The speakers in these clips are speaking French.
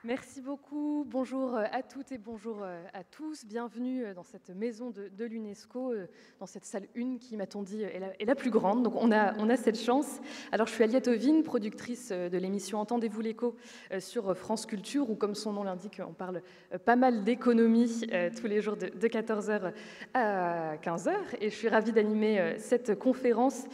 Merci beaucoup. Bonjour à toutes et bonjour à tous. Bienvenue dans cette maison de l'UNESCO, dans cette salle 1 qui, m'a-t-on dit, est la plus grande. Donc on a cette chance. Alors je suis Aliette Ovine, productrice de l'émission Entendez-vous l'écho sur France Culture, où comme son nom l'indique, on parle pas mal d'économie tous les jours de 14h à 15h. Et je suis ravie d'animer cette conférence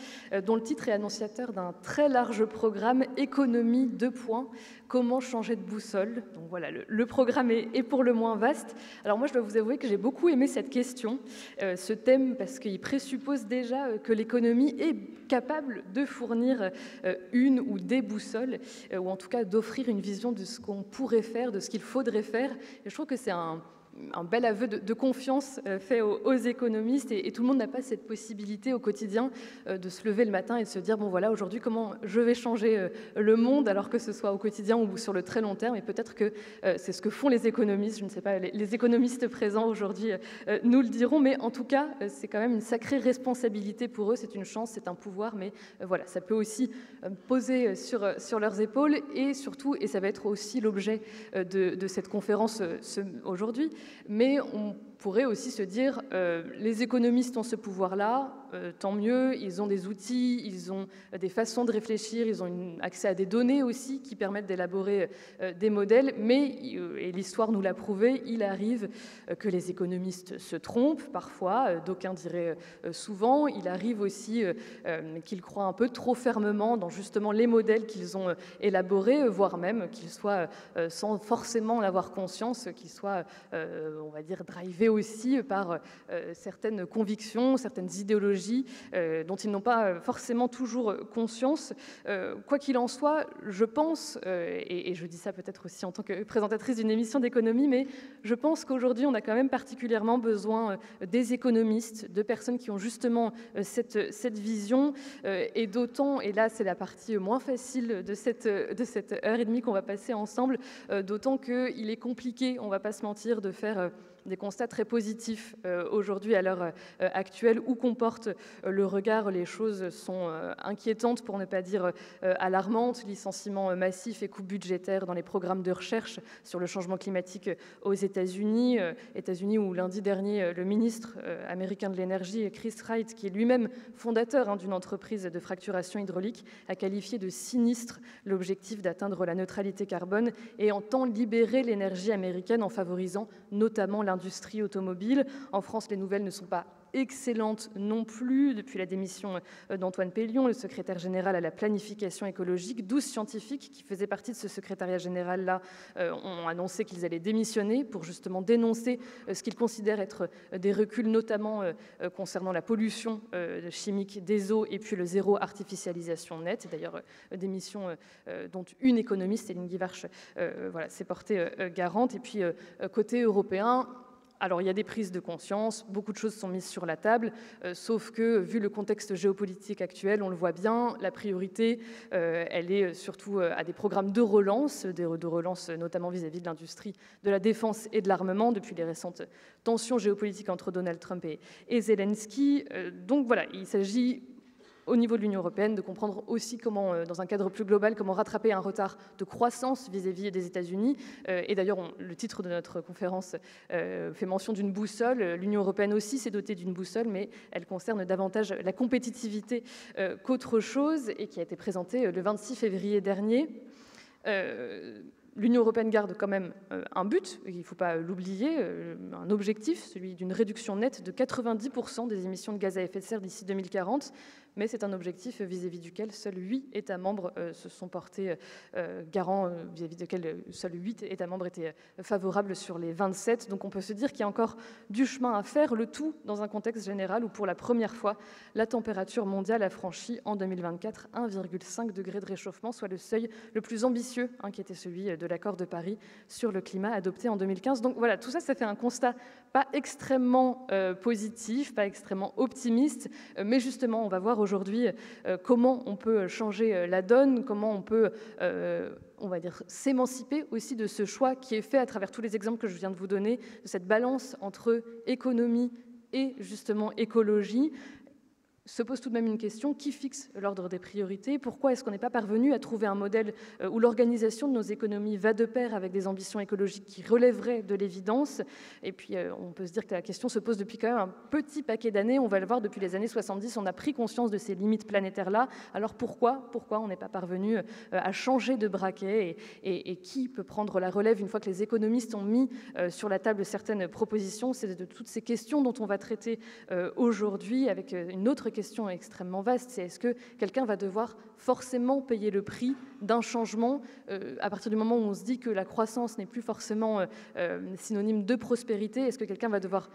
dont le titre est annonciateur d'un très large programme Économie 2 points. Comment changer de boussole? Donc voilà, le programme est pour le moins vaste. Alors moi, je dois vous avouer que j'ai beaucoup aimé cette question, ce thème, parce qu'il présuppose déjà que l'économie est capable de fournir une ou des boussoles, ou en tout cas d'offrir une vision de ce qu'on pourrait faire, de ce qu'il faudrait faire. Et je trouve que c'est un bel aveu de confiance fait aux économistes, et tout le monde n'a pas cette possibilité au quotidien de se lever le matin et de se dire, bon voilà, aujourd'hui, comment je vais changer le monde, alors que ce soit au quotidien ou sur le très long terme. Et peut-être que c'est ce que font les économistes, je ne sais pas, les économistes présents aujourd'hui nous le diront, mais en tout cas, c'est quand même une sacrée responsabilité pour eux, c'est une chance, c'est un pouvoir, mais voilà, ça peut aussi poser sur leurs épaules, et surtout, et ça va être aussi l'objet de cette conférence aujourd'hui, mais on pourrait aussi se dire, les économistes ont ce pouvoir-là, tant mieux, ils ont des outils, ils ont des façons de réfléchir, ils ont accès à des données aussi qui permettent d'élaborer des modèles, mais, et l'histoire nous l'a prouvé, il arrive que les économistes se trompent parfois, d'aucuns diraient souvent, il arrive aussi qu'ils croient un peu trop fermement dans justement les modèles qu'ils ont élaborés, voire même qu'ils soient, sans forcément en avoir conscience, qu'ils soient, on va dire, drivés aussi par certaines convictions, certaines idéologies dont ils n'ont pas forcément toujours conscience. Quoi qu'il en soit, je pense, et je dis ça peut-être aussi en tant que présentatrice d'une émission d'économie, mais je pense qu'aujourd'hui, on a quand même particulièrement besoin des économistes, de personnes qui ont justement cette vision, et d'autant, et là c'est la partie moins facile de cette heure et demie qu'on va passer ensemble, d'autant qu'il est compliqué, on ne va pas se mentir, de faire des constats très positifs aujourd'hui à l'heure actuelle. Où qu'on porte le regard, les choses sont inquiétantes, pour ne pas dire alarmantes. Licenciements massifs et coupes budgétaires dans les programmes de recherche sur le changement climatique aux États-Unis. États-Unis où lundi dernier, le ministre américain de l'énergie, Chris Wright, qui est lui-même fondateur d'une entreprise de fracturation hydraulique, a qualifié de sinistre l'objectif d'atteindre la neutralité carbone et entend libérer l'énergie américaine en favorisant notamment l'industrie automobile. En France, les nouvelles ne sont pas excellente non plus. Depuis la démission d'Antoine Pellion, le secrétaire général à la planification écologique, 12 scientifiques qui faisaient partie de ce secrétariat général-là ont annoncé qu'ils allaient démissionner pour justement dénoncer ce qu'ils considèrent être des reculs, notamment concernant la pollution chimique des eaux et puis le zéro artificialisation nette. D'ailleurs, démission dont une économiste, Céline Guivarch, s'est portée garante. Et puis, côté européen, alors, il y a des prises de conscience, beaucoup de choses sont mises sur la table, sauf que, vu le contexte géopolitique actuel, on le voit bien, la priorité, elle est surtout à des programmes de relance notamment vis-à-vis de l'industrie de la défense et de l'armement, depuis les récentes tensions géopolitiques entre Donald Trump et Zelensky. Donc voilà, il s'agit au niveau de l'Union européenne, de comprendre aussi comment, dans un cadre plus global, comment rattraper un retard de croissance vis-à-vis des États-Unis. Et d'ailleurs, le titre de notre conférence fait mention d'une boussole. L'Union européenne aussi s'est dotée d'une boussole, mais elle concerne davantage la compétitivité qu'autre chose, et qui a été présentée le 26 février dernier. L'Union européenne garde quand même un but, il ne faut pas l'oublier, un objectif, celui d'une réduction nette de 90% des émissions de gaz à effet de serre d'ici 2040, mais c'est un objectif vis-à-vis duquel seuls 8 États membres se sont portés garants, vis-à-vis duquel seuls 8 États membres étaient favorables sur les 27. Donc on peut se dire qu'il y a encore du chemin à faire, le tout dans un contexte général où pour la première fois, la température mondiale a franchi en 2024 1,5 degré de réchauffement, soit le seuil le plus ambitieux, qui était celui de l'accord de Paris sur le climat adopté en 2015. Donc voilà, tout ça, ça fait un constat pas extrêmement positif, pas extrêmement optimiste, mais justement, on va voir aujourd'hui comment on peut changer la donne, comment on peut, on va dire, s'émanciper aussi de ce choix qui est fait à travers tous les exemples que je viens de vous donner, de cette balance entre économie et justement écologie. se pose tout de même une question: qui fixe l'ordre des priorités? Pourquoi est-ce qu'on n'est pas parvenu à trouver un modèle où l'organisation de nos économies va de pair avec des ambitions écologiques qui relèveraient de l'évidence? Et puis, on peut se dire que la question se pose depuis quand même un petit paquet d'années. On va le voir, depuis les années 70, on a pris conscience de ces limites planétaires-là. Alors pourquoi on n'est pas parvenu à changer de braquet? Et qui peut prendre la relève une fois que les économistes ont mis sur la table certaines propositions? C'est de toutes ces questions dont on va traiter aujourd'hui, avec une autre question extrêmement vaste: c'est est-ce que quelqu'un va devoir forcément payer le prix d'un changement à partir du moment où on se dit que la croissance n'est plus forcément synonyme de prospérité? Est-ce que quelqu'un va devoir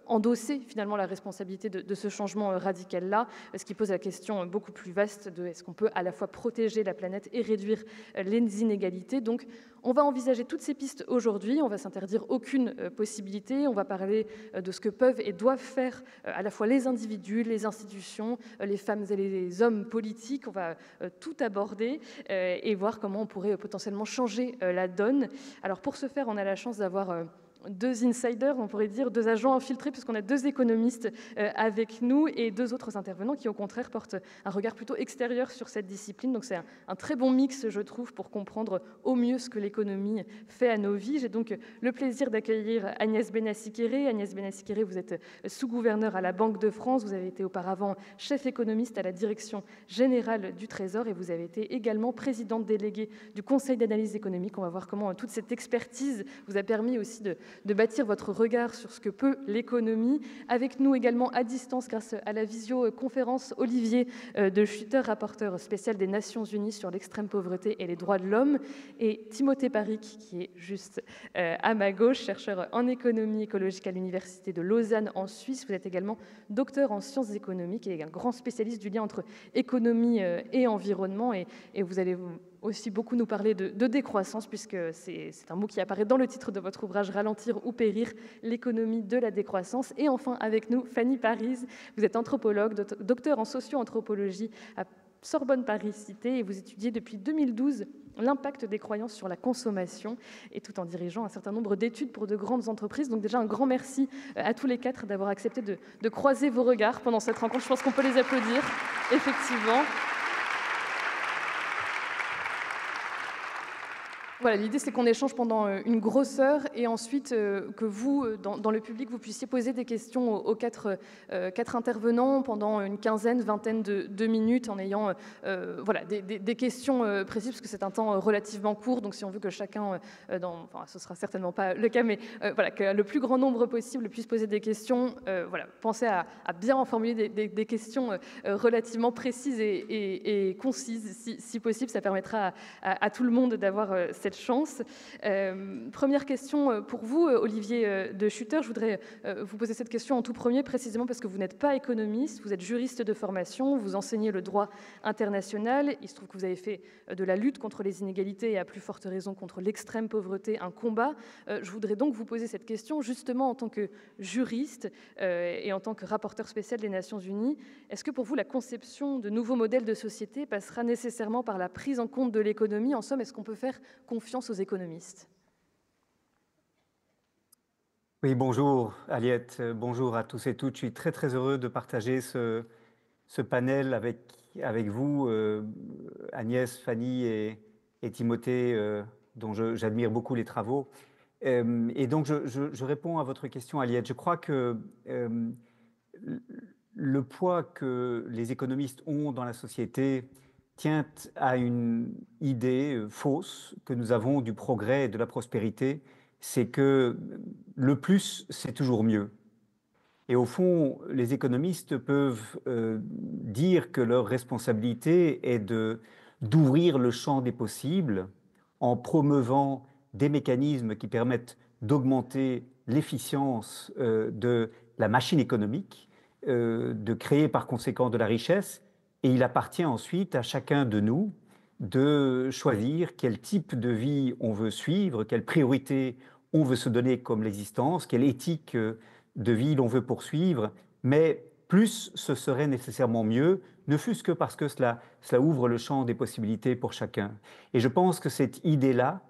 endosser finalement la responsabilité de ce changement radical-là, ce qui pose la question beaucoup plus vaste de est-ce qu'on peut à la fois protéger la planète et réduire les inégalités? Donc on va envisager toutes ces pistes aujourd'hui, on va s'interdire aucune possibilité, on va parler de ce que peuvent et doivent faire à la fois les individus, les institutions, les femmes et les hommes politiques. On va tout aborder et voir comment on pourrait potentiellement changer la donne. Alors pour ce faire, on a la chance d'avoir deux insiders, on pourrait dire, deux agents infiltrés, puisqu'on a deux économistes avec nous et deux autres intervenants qui, au contraire, portent un regard plutôt extérieur sur cette discipline. Donc c'est un très bon mix, je trouve, pour comprendre au mieux ce que l'économie fait à nos vies. J'ai donc le plaisir d'accueillir Agnès Benassi-Kéré. Agnès Benassi-Kéré, vous êtes sous-gouverneure à la Banque de France, vous avez été auparavant chef économiste à la Direction générale du Trésor et vous avez été également présidente déléguée du Conseil d'analyse économique. On va voir comment toute cette expertise vous a permis aussi de bâtir votre regard sur ce que peut l'économie. Avec nous également à distance, grâce à la visioconférence, Olivier de Schutter, rapporteur spécial des Nations Unies sur l'extrême pauvreté et les droits de l'homme, et Timothée Paric, qui est juste à ma gauche, chercheur en économie écologique à l'Université de Lausanne en Suisse. Vous êtes également docteur en sciences économiques et un grand spécialiste du lien entre économie et environnement, et vous allez aussi beaucoup nous parler de décroissance, puisque c'est un mot qui apparaît dans le titre de votre ouvrage « Ralentir ou périr, l'économie de la décroissance ». Et enfin, avec nous, Fanny Paris. Vous êtes anthropologue, docteur en socio-anthropologie à Sorbonne Paris-Cité, et vous étudiez depuis 2012 l'impact des croyances sur la consommation, et tout en dirigeant un certain nombre d'études pour de grandes entreprises. Donc déjà, un grand merci à tous les quatre d'avoir accepté de croiser vos regards pendant cette rencontre. Je pense qu'on peut les applaudir, effectivement. Voilà, l'idée, c'est qu'on échange pendant une grosse heure et ensuite que vous, dans le public, vous puissiez poser des questions aux quatre intervenants pendant une quinzaine, vingtaine de minutes, en ayant voilà, des questions précises, parce que c'est un temps relativement court. Donc si on veut que chacun, enfin, ce ne sera certainement pas le cas, mais voilà, que le plus grand nombre possible puisse poser des questions, voilà, pensez à bien en formuler des questions relativement précises et concises, si possible. Ça permettra à tout le monde d'avoir cette chance. Première question pour vous, Olivier de Schutter. Je voudrais vous poser cette question en tout premier, précisément parce que vous n'êtes pas économiste, vous êtes juriste de formation, vous enseignez le droit international. Il se trouve que vous avez fait de la lutte contre les inégalités et à plus forte raison contre l'extrême pauvreté un combat. Je voudrais donc vous poser cette question justement en tant que juriste et en tant que rapporteur spécial des Nations Unies. Est-ce que pour vous, la conception de nouveaux modèles de société passera nécessairement par la prise en compte de l'économie? En somme, est-ce qu'on peut faire confiance aux économistes? Oui, bonjour Aliette, bonjour à tous et toutes. Je suis très très heureux de partager ce panel avec vous, Agnès, Fanny et Timothée, dont j'admire beaucoup les travaux. Et donc je réponds à votre question, Aliette. Je crois que le poids que les économistes ont dans la société tient à une idée fausse que nous avons du progrès et de la prospérité, c'est que le plus, c'est toujours mieux. Et au fond, les économistes peuvent dire que leur responsabilité est d'ouvrir le champ des possibles en promeuvant des mécanismes qui permettent d'augmenter l'efficience de la machine économique, de créer par conséquent de la richesse. Et il appartient ensuite à chacun de nous de choisir quel type de vie on veut suivre, quelle priorité on veut se donner comme l'existence, quelle éthique de vie l'on veut poursuivre, mais plus ce serait nécessairement mieux, ne fût-ce que parce que cela ouvre le champ des possibilités pour chacun. Et je pense que cette idée-là,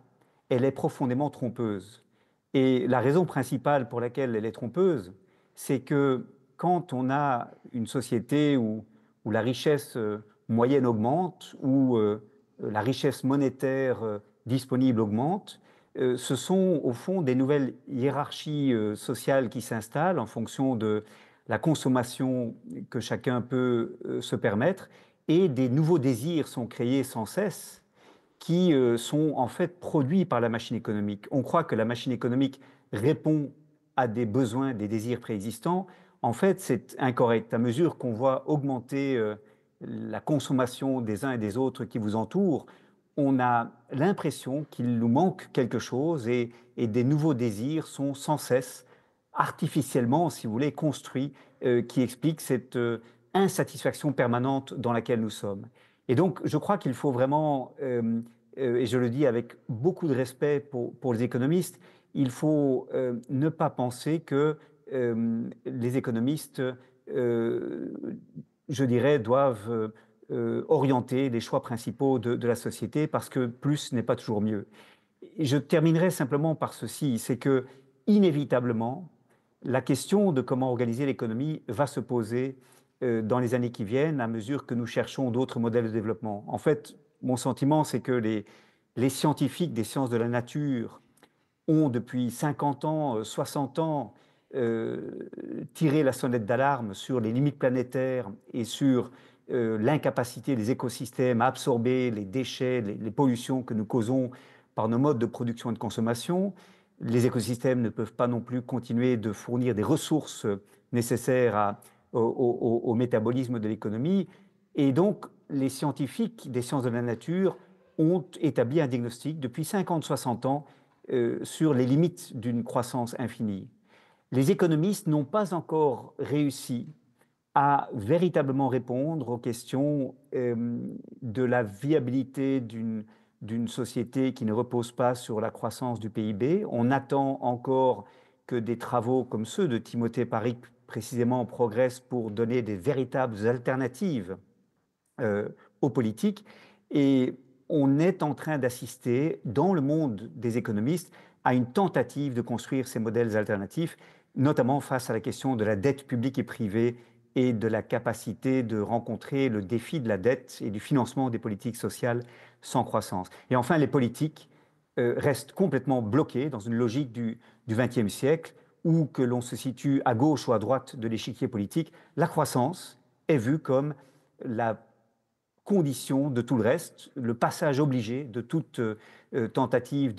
elle est profondément trompeuse. Et la raison principale pour laquelle elle est trompeuse, c'est que quand on a une société où la richesse moyenne augmente, où la richesse monétaire disponible augmente, ce sont au fond des nouvelles hiérarchies sociales qui s'installent en fonction de la consommation que chacun peut se permettre, et des nouveaux désirs sont créés sans cesse qui sont en fait produits par la machine économique. On croit que la machine économique répond à des besoins, des désirs préexistants. En fait, c'est incorrect. À mesure qu'on voit augmenter la consommation des uns et des autres qui vous entourent, on a l'impression qu'il nous manque quelque chose, et des nouveaux désirs sont sans cesse artificiellement, si vous voulez, construits, qui expliquent cette insatisfaction permanente dans laquelle nous sommes. Et donc, je crois qu'il faut vraiment, et je le dis avec beaucoup de respect pour les économistes, il faut ne pas penser que les économistes, je dirais, doivent orienter les choix principaux de la société, parce que plus n'est pas toujours mieux. Et je terminerai simplement par ceci, c'est que, inévitablement, la question de comment organiser l'économie va se poser dans les années qui viennent, à mesure que nous cherchons d'autres modèles de développement. En fait, mon sentiment, c'est que les scientifiques des sciences de la nature ont, depuis 50 ans, 60 ans, tiré la sonnette d'alarme sur les limites planétaires et sur l'incapacité des écosystèmes à absorber les déchets, les pollutions que nous causons par nos modes de production et de consommation. Les écosystèmes ne peuvent pas non plus continuer de fournir des ressources nécessaires au métabolisme de l'économie. Et donc, les scientifiques des sciences de la nature ont établi un diagnostic depuis 50-60 ans sur les limites d'une croissance infinie. Les économistes n'ont pas encore réussi à véritablement répondre aux questions de la viabilité d'une société qui ne repose pas sur la croissance du PIB. On attend encore que des travaux comme ceux de Timothée Parikh précisément progressent pour donner des véritables alternatives aux politiques. Et on est en train d'assister, dans le monde des économistes, à une tentative de construire ces modèles alternatifs, notamment face à la question de la dette publique et privée et de la capacité de rencontrer le défi de la dette et du financement des politiques sociales sans croissance. Et enfin, les politiques restent complètement bloquées dans une logique du XXe siècle, où que l'on se situe à gauche ou à droite de l'échiquier politique, la croissance est vue comme la condition de tout le reste, le passage obligé de toute tentative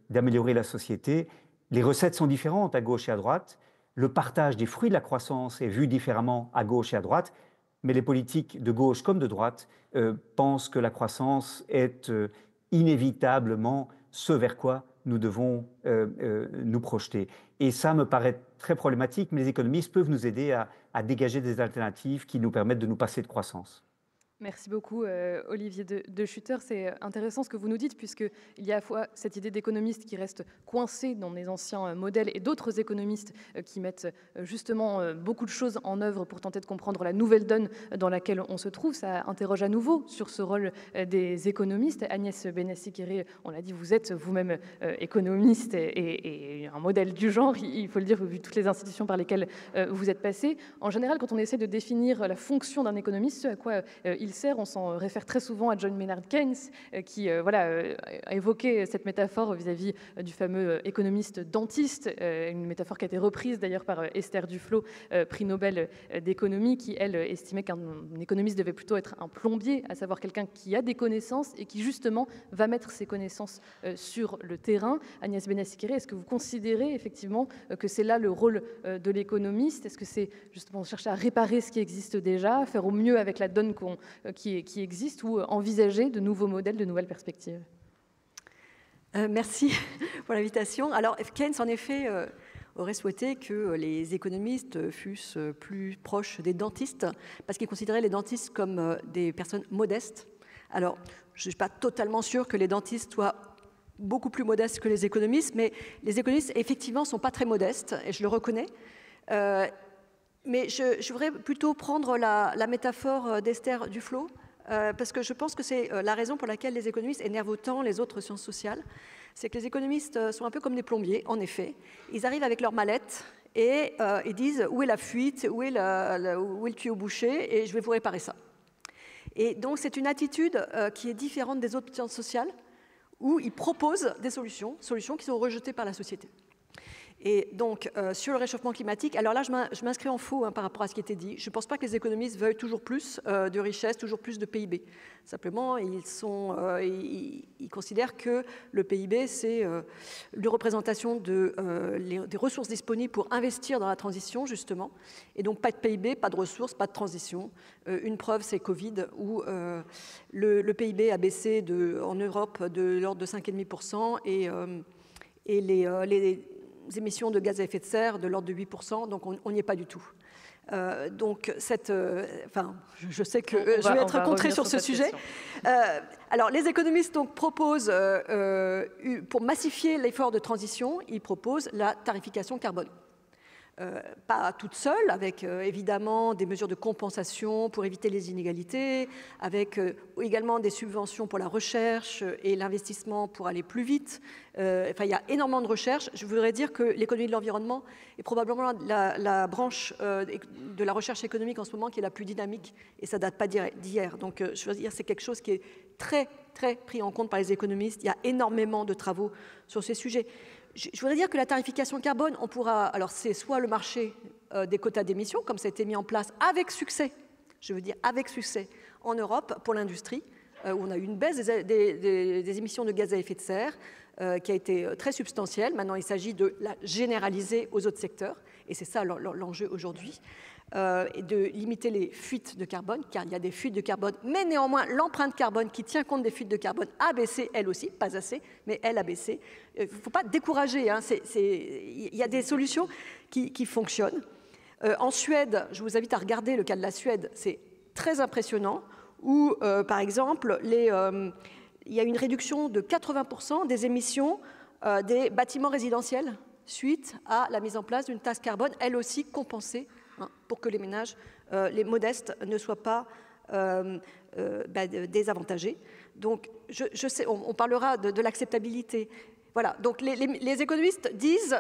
d'améliorer la société. Les recettes sont différentes à gauche et à droite. Le partage des fruits de la croissance est vu différemment à gauche et à droite, mais les politiques de gauche comme de droite pensent que la croissance est inévitablement ce vers quoi nous devons nous projeter. Et ça me paraît très problématique, mais les économistes peuvent nous aider à dégager des alternatives qui nous permettent de nous passer de croissance. Merci beaucoup, Olivier de Schutter. C'est intéressant ce que vous nous dites, puisqu'il y a à la fois cette idée d'économiste qui reste coincée dans les anciens modèles et d'autres économistes qui mettent justement beaucoup de choses en œuvre pour tenter de comprendre la nouvelle donne dans laquelle on se trouve. Ça interroge à nouveau sur ce rôle des économistes. Agnès Benassi-Kéré, on l'a dit, vous êtes vous-même économiste et un modèle du genre, il faut le dire, vu toutes les institutions par lesquelles vous êtes passé. En général, quand on essaie de définir la fonction d'un économiste, ce à quoi il sert, on s'en réfère très souvent à John Maynard Keynes, qui a évoqué cette métaphore vis-à-vis du fameux économiste dentiste, une métaphore qui a été reprise d'ailleurs par Esther Duflo, prix Nobel d'économie, qui, elle, estimait qu'un économiste devait plutôt être un plombier, à savoir quelqu'un qui a des connaissances et qui, justement, va mettre ses connaissances sur le terrain. Agnès Benassi-Kéré, est-ce que vous considérez effectivement que c'est là le rôle de l'économiste? Est-ce que c'est justement chercher à réparer ce qui existe déjà, faire au mieux avec la donne qui existe, ou envisager de nouveaux modèles, de nouvelles perspectives? Merci pour l'invitation. Alors, Keynes, en effet, aurait souhaité que les économistes fussent plus proches des dentistes, parce qu'il considérait les dentistes comme des personnes modestes. Alors, je ne suis pas totalement sûre que les dentistes soient beaucoup plus modestes que les économistes, mais les économistes, effectivement, ne sont pas très modestes, et je le reconnais. Mais je voudrais plutôt prendre la métaphore d'Esther Duflo, parce que je pense que c'est la raison pour laquelle les économistes énervent autant les autres sciences sociales. C'est que les économistes sont un peu comme des plombiers, en effet. Ils arrivent avec leur mallette et ils disent où est la fuite, où est le tuyau bouché, et je vais vous réparer ça. Et donc c'est une attitude qui est différente des autres sciences sociales, où ils proposent des solutions qui sont rejetées par la société. Et donc, sur le réchauffement climatique, alors là, je m'inscris en faux par rapport à ce qui était dit. Je ne pense pas que les économistes veuillent toujours plus de richesse, toujours plus de PIB. Simplement, ils considèrent que le PIB, c'est une représentation des ressources disponibles pour investir dans la transition, justement. Et donc, pas de PIB, pas de ressources, pas de transition. Une preuve, c'est Covid, où le PIB a baissé en Europe de l'ordre de 5,5% et les émissions de gaz à effet de serre de l'ordre de 8%, donc on n'y est pas du tout. Donc, je sais que je vais être contrée sur ce sujet. Alors, les économistes donc, proposent, pour massifier l'effort de transition, ils proposent la tarification carbone. Pas toute seule, avec évidemment des mesures de compensation pour éviter les inégalités, avec également des subventions pour la recherche et l'investissement pour aller plus vite. Il y a énormément de recherche. Je voudrais dire que l'économie de l'environnement est probablement la branche de la recherche économique en ce moment qui est la plus dynamique, et ça ne date pas d'hier. Donc, je veux dire, c'est quelque chose qui est très, très pris en compte par les économistes. Il y a énormément de travaux sur ces sujets. Je voudrais dire que la tarification carbone, on pourra, alors c'est soit le marché des quotas d'émissions, comme ça a été mis en place avec succès, je veux dire avec succès, en Europe pour l'industrie, où on a eu une baisse des émissions de gaz à effet de serre qui a été très substantielle. Maintenant, il s'agit de la généraliser aux autres secteurs, et c'est ça l'enjeu aujourd'hui. Et de limiter les fuites de carbone, car il y a des fuites de carbone, mais néanmoins l'empreinte carbone qui tient compte des fuites de carbone a baissé, elle aussi, pas assez, mais elle a baissé. Il ne faut pas décourager, hein, il y a des solutions qui fonctionnent. En Suède, je vous invite à regarder le cas de la Suède, c'est très impressionnant, où par exemple, il y a une réduction de 80% des émissions des bâtiments résidentiels suite à la mise en place d'une taxe carbone, elle aussi compensée, pour que les ménages, les modestes, ne soient pas désavantagés. Donc, je sais, on parlera de l'acceptabilité. Voilà, donc les économistes disent,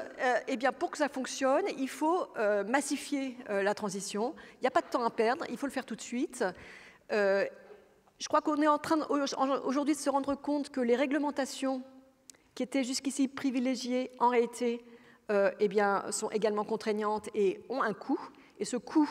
eh bien, pour que ça fonctionne, il faut massifier la transition. Il n'y a pas de temps à perdre, il faut le faire tout de suite. Je crois qu'on est en train aujourd'hui de se rendre compte que les réglementations qui étaient jusqu'ici privilégiées, en réalité, eh bien, sont également contraignantes et ont un coût. Et ce coût,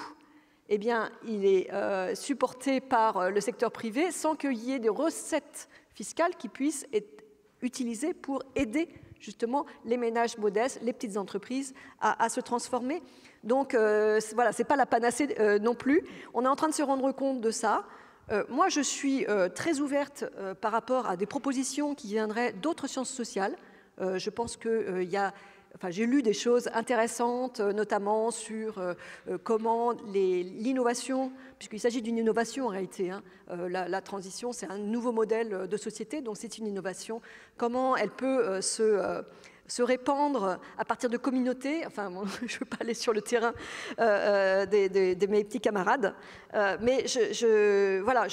eh bien, il est supporté par le secteur privé sans qu'il y ait des recettes fiscales qui puissent être utilisées pour aider justement les ménages modestes, les petites entreprises à se transformer. Donc voilà, ce n'est pas la panacée non plus. On est en train de se rendre compte de ça. Moi, je suis très ouverte par rapport à des propositions qui viendraient d'autres sciences sociales. Je pense qu'il y a... Enfin, j'ai lu des choses intéressantes, notamment sur comment l'innovation, puisqu'il s'agit d'une innovation en réalité, hein, la transition, c'est un nouveau modèle de société, donc c'est une innovation, comment elle peut se répandre à partir de communautés. Enfin, bon, je ne veux pas aller sur le terrain de mes petits camarades, mais voilà,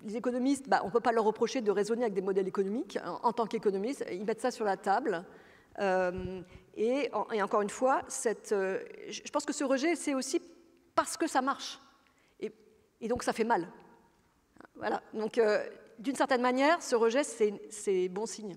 les économistes, on ne peut pas leur reprocher de raisonner avec des modèles économiques. En tant qu'économistes, ils mettent ça sur la table. Et encore une fois, je pense que ce rejet, c'est aussi parce que ça marche. Et donc, ça fait mal. Voilà. Donc, d'une certaine manière, ce rejet, c'est bon signe.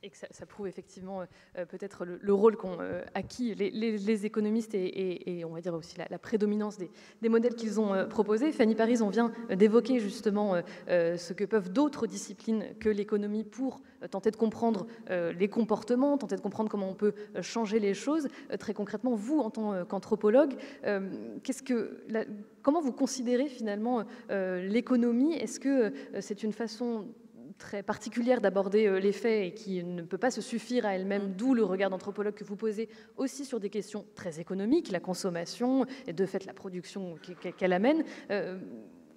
Et que ça prouve effectivement peut-être le rôle qu'ont acquis les économistes et on va dire aussi la prédominance des modèles qu'ils ont proposés. Fanny Paris, on vient d'évoquer justement ce que peuvent d'autres disciplines que l'économie pour tenter de comprendre les comportements, tenter de comprendre comment on peut changer les choses. Très concrètement, vous, en tant qu'anthropologue, comment vous considérez finalement l'économie? Est-ce que c'est une façon très particulière d'aborder les faits et qui ne peut pas se suffire à elle-même, d'où le regard d'anthropologue que vous posez aussi sur des questions très économiques, la consommation et de fait la production qu'elle amène.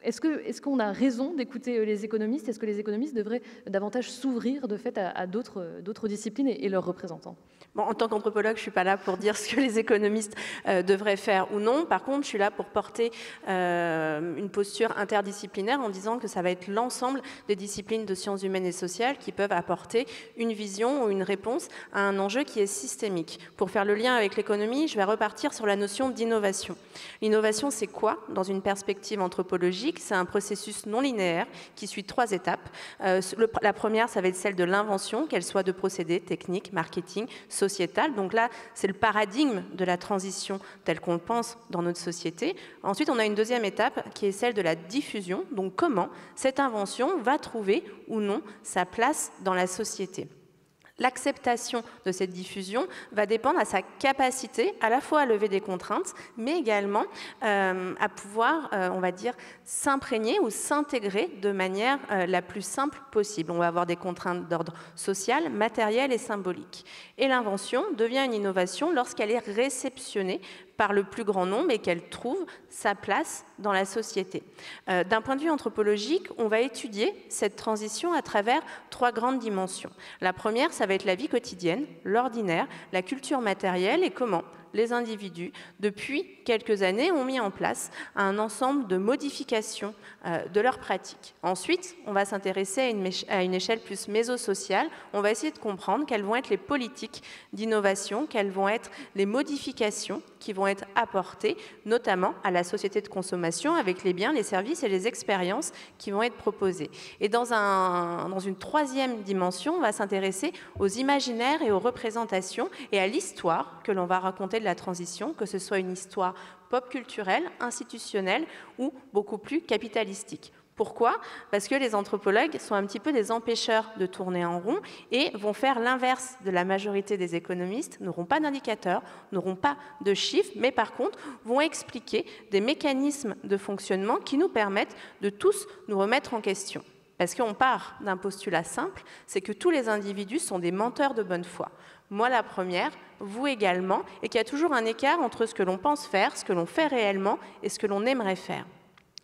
est-ce qu'on a raison d'écouter les économistes? Est-ce que les économistes devraient davantage s'ouvrir de fait à d'autres disciplines et leurs représentants? Bon, en tant qu'anthropologue, je ne suis pas là pour dire ce que les économistes devraient faire ou non. Par contre, je suis là pour porter une posture interdisciplinaire en disant que ça va être l'ensemble des disciplines de sciences humaines et sociales qui peuvent apporter une vision ou une réponse à un enjeu qui est systémique. Pour faire le lien avec l'économie, je vais repartir sur la notion d'innovation. L'innovation, c'est quoi dans une perspective anthropologique? C'est un processus non linéaire qui suit 3 étapes. La première, ça va être celle de l'invention, qu'elle soit de procédés, techniques, marketing, sociétale. Donc là, c'est le paradigme de la transition tel qu'on le pense dans notre société. Ensuite, on a une deuxième étape qui est celle de la diffusion. Donc comment cette invention va trouver ou non sa place dans la société. L'acceptation de cette diffusion va dépendre à sa capacité à la fois à lever des contraintes, mais également à pouvoir, on va dire, s'imprégner ou s'intégrer de manière la plus simple possible. On va avoir des contraintes d'ordre social, matériel et symbolique. Et l'invention devient une innovation lorsqu'elle est réceptionnée par le plus grand nombre et qu'elle trouve sa place dans la société. D'un point de vue anthropologique, on va étudier cette transition à travers 3 grandes dimensions. La première, ça va être la vie quotidienne, l'ordinaire, la culture matérielle et comment les individus, depuis quelques années, ont mis en place un ensemble de modifications de leurs pratiques. Ensuite, on va s'intéresser à une échelle plus mésosociale. On va essayer de comprendre quelles vont être les politiques d'innovation, quelles vont être les modifications qui vont être apportées, notamment à la société de consommation, avec les biens, les services et les expériences qui vont être proposées. Et dans une 3e dimension, on va s'intéresser aux imaginaires et aux représentations et à l'histoire que l'on va raconter de la transition, que ce soit une histoire pop culturelle, institutionnelle ou beaucoup plus capitalistique. Pourquoi? Parce que les anthropologues sont un petit peu des empêcheurs de tourner en rond et vont faire l'inverse de la majorité des économistes, n'auront pas d'indicateurs, n'auront pas de chiffres, mais par contre vont expliquer des mécanismes de fonctionnement qui nous permettent de tous nous remettre en question. Parce qu'on part d'un postulat simple, c'est que tous les individus sont des menteurs de bonne foi. Moi la première, vous également, et qu'il y a toujours un écart entre ce que l'on pense faire, ce que l'on fait réellement et ce que l'on aimerait faire.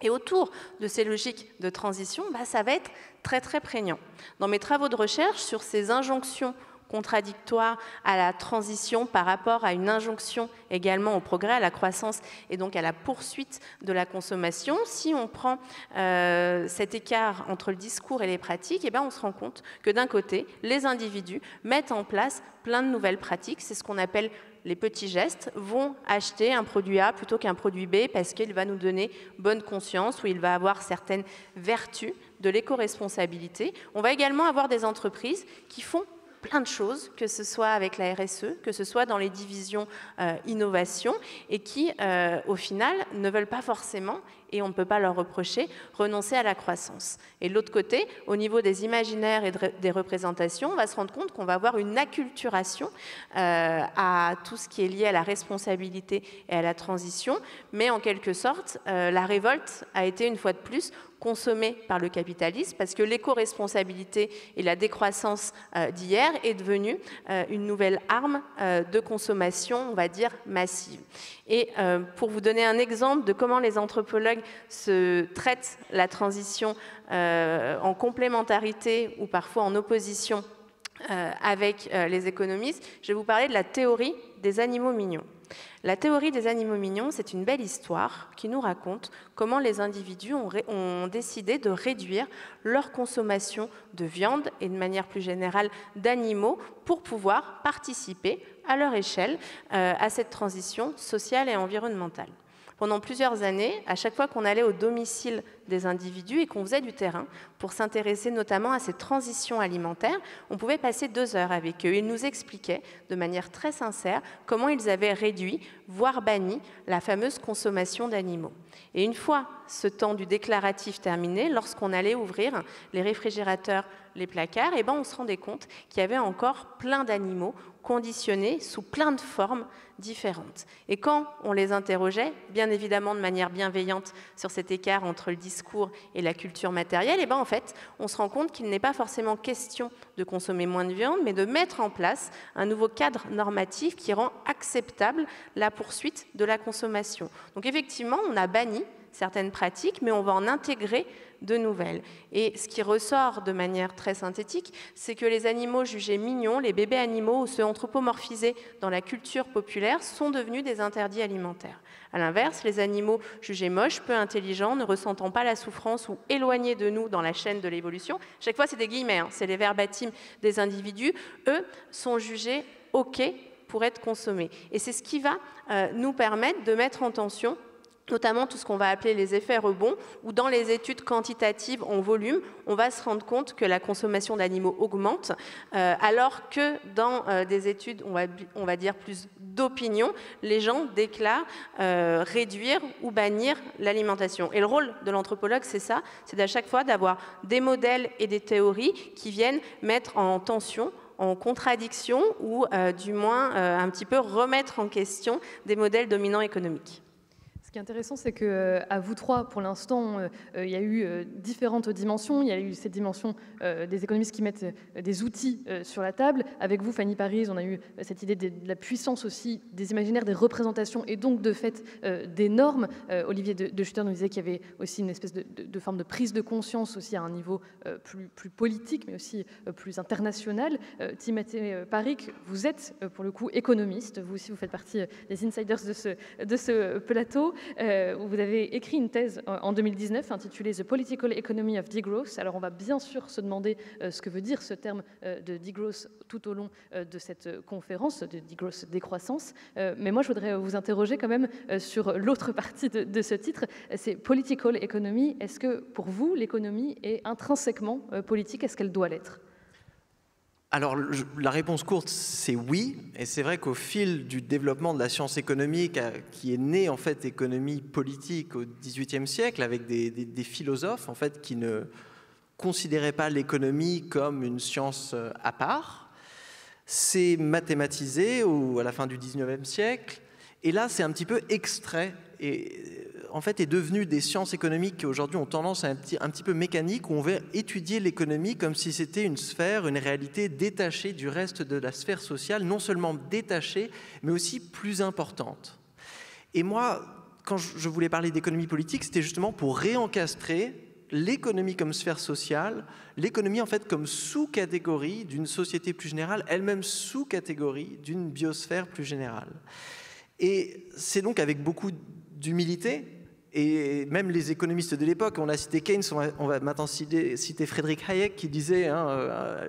Et autour de ces logiques de transition, ça va être très très prégnant. Dans mes travaux de recherche sur ces injonctions contradictoires à la transition par rapport à une injonction également au progrès, à la croissance et donc à la poursuite de la consommation. Si on prend cet écart entre le discours et les pratiques, on se rend compte que d'un côté, les individus mettent en place plein de nouvelles pratiques. C'est ce qu'on appelle les petits gestes, vont acheter un produit A plutôt qu'un produit B parce qu'il va nous donner bonne conscience ou il va avoir certaines vertus de l'éco-responsabilité. On va également avoir des entreprises qui font plein de choses, que ce soit avec la RSE, que ce soit dans les divisions innovation, et qui, au final, ne veulent pas forcément, et on ne peut pas leur reprocher, renoncer à la croissance. Et de l'autre côté, au niveau des imaginaires et des représentations, on va se rendre compte qu'on va avoir une acculturation à tout ce qui est lié à la responsabilité et à la transition, mais en quelque sorte, la révolte a été une fois de plus consommée par le capitalisme parce que l'éco-responsabilité et la décroissance d'hier est devenue une nouvelle arme de consommation, on va dire, massive. Et pour vous donner un exemple de comment les anthropologues se traitent la transition en complémentarité ou parfois en opposition avec les économistes, je vais vous parler de la théorie des animaux mignons. La théorie des animaux mignons, c'est une belle histoire qui nous raconte comment les individus ont décidé de réduire leur consommation de viande et de manière plus générale d'animaux pour pouvoir participer à leur échelle à cette transition sociale et environnementale. Pendant plusieurs années, à chaque fois qu'on allait au domicile des individus et qu'on faisait du terrain pour s'intéresser notamment à ces transitions alimentaires, on pouvait passer 2 heures avec eux. Ils nous expliquaient de manière très sincère comment ils avaient réduit, voire banni, la fameuse consommation d'animaux. Et une fois ce temps du déclaratif terminé, lorsqu'on allait ouvrir les réfrigérateurs, les placards, on se rendait compte qu'il y avait encore plein d'animaux conditionnés sous plein de formes différentes. Et quand on les interrogeait, bien évidemment de manière bienveillante sur cet écart entre le discours et la culture matérielle, en fait, on se rend compte qu'il n'est pas forcément question de consommer moins de viande, mais de mettre en place un nouveau cadre normatif qui rend acceptable la poursuite de la consommation. Donc effectivement, on a banni certaines pratiques, mais on va en intégrer de nouvelles. Et ce qui ressort de manière très synthétique, c'est que les animaux jugés mignons, les bébés animaux ou ceux anthropomorphisés dans la culture populaire sont devenus des interdits alimentaires. À l'inverse, les animaux jugés moches, peu intelligents, ne ressentant pas la souffrance ou éloignés de nous dans la chaîne de l'évolution, chaque fois c'est des guillemets, hein, c'est les verbatims des individus, eux sont jugés OK pour être consommés. Et c'est ce qui va nous permettre de mettre en tension notamment tout ce qu'on va appeler les effets rebonds, où dans les études quantitatives en volume, on va se rendre compte que la consommation d'animaux augmente, alors que dans des études, on va dire plus d'opinion, les gens déclarent réduire ou bannir l'alimentation. Et le rôle de l'anthropologue, c'est ça, c'est à chaque fois d'avoir des modèles et des théories qui viennent mettre en tension, en contradiction, ou du moins un petit peu remettre en question des modèles dominants économiques. Ce qui est intéressant, c'est qu'à vous trois, pour l'instant, il y a eu différentes dimensions. Il y a eu cette dimension des économistes qui mettent des outils sur la table. Avec vous, Fanny Paris, on a eu cette idée de la puissance aussi des imaginaires, des représentations et donc de fait des normes. Olivier de Schutter nous disait qu'il y avait aussi une espèce de forme de prise de conscience aussi à un niveau plus politique, mais aussi plus international. Timothée Paric, vous êtes pour le coup économiste. Vous aussi, vous faites partie des insiders de ce plateau. Vous avez écrit une thèse en 2019 intitulée The Political Economy of Degrowth. Alors on va bien sûr se demander ce que veut dire ce terme de degrowth tout au long de cette conférence, de degrowth, décroissance. Mais moi je voudrais vous interroger quand même sur l'autre partie de ce titre, c'est Political Economy. Est-ce que pour vous l'économie est intrinsèquement politique? Est-ce qu'elle doit l'être? Alors, la réponse courte, c'est oui. Et c'est vrai qu'au fil du développement de la science économique, qui est née en fait économie politique au XVIIIe siècle, avec des philosophes en fait qui ne considéraient pas l'économie comme une science à part, c'est mathématisé à la fin du XIXe siècle. Et là, c'est un petit peu extrait et en fait est devenu des sciences économiques qui aujourd'hui ont tendance à un petit peu mécanique, où on va étudier l'économie comme si c'était une sphère, une réalité détachée du reste de la sphère sociale, non seulement détachée, mais aussi plus importante. Et moi, quand je voulais parler d'économie politique, c'était justement pour réencastrer l'économie comme sphère sociale, l'économie en fait comme sous-catégorie d'une société plus générale, elle-même sous-catégorie d'une biosphère plus générale. Et c'est donc avec beaucoup d'humilité, et même les économistes de l'époque, on a cité Keynes, on va maintenant citer Friedrich Hayek qui disait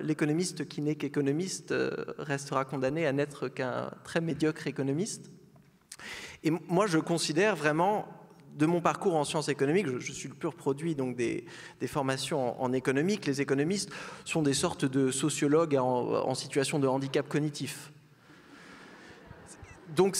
l'économiste qui n'est qu'économiste restera condamné à n'être qu'un très médiocre économiste. Et moi je considère vraiment, de mon parcours en sciences économiques, je suis le pur produit donc des formations en économie, que les économistes sont des sortes de sociologues en situation de handicap cognitif. Donc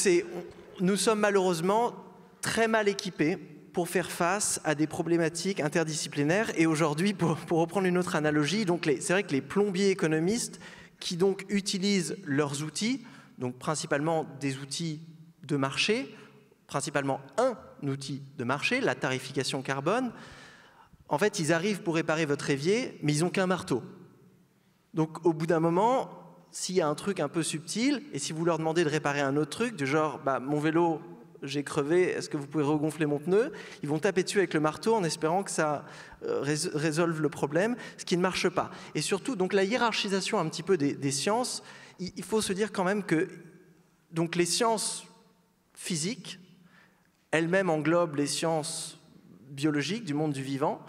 nous sommes malheureusement très mal équipés pour faire face à des problématiques interdisciplinaires. Et aujourd'hui, pour reprendre une autre analogie, c'est vrai que les plombiers économistes qui donc utilisent leurs outils, donc principalement des outils de marché, principalement un outil de marché, la tarification carbone, en fait, ils arrivent pour réparer votre évier, mais ils n'ont qu'un marteau. Donc au bout d'un moment, s'il y a un truc un peu subtil, et si vous leur demandez de réparer un autre truc, du genre mon vélo, j'ai crevé, est-ce que vous pouvez regonfler mon pneu? Ils vont taper dessus avec le marteau en espérant que ça résolve le problème, ce qui ne marche pas. Et surtout, donc la hiérarchisation un petit peu des sciences, il faut se dire quand même que donc, les sciences physiques, elles-mêmes englobent les sciences biologiques du monde du vivant,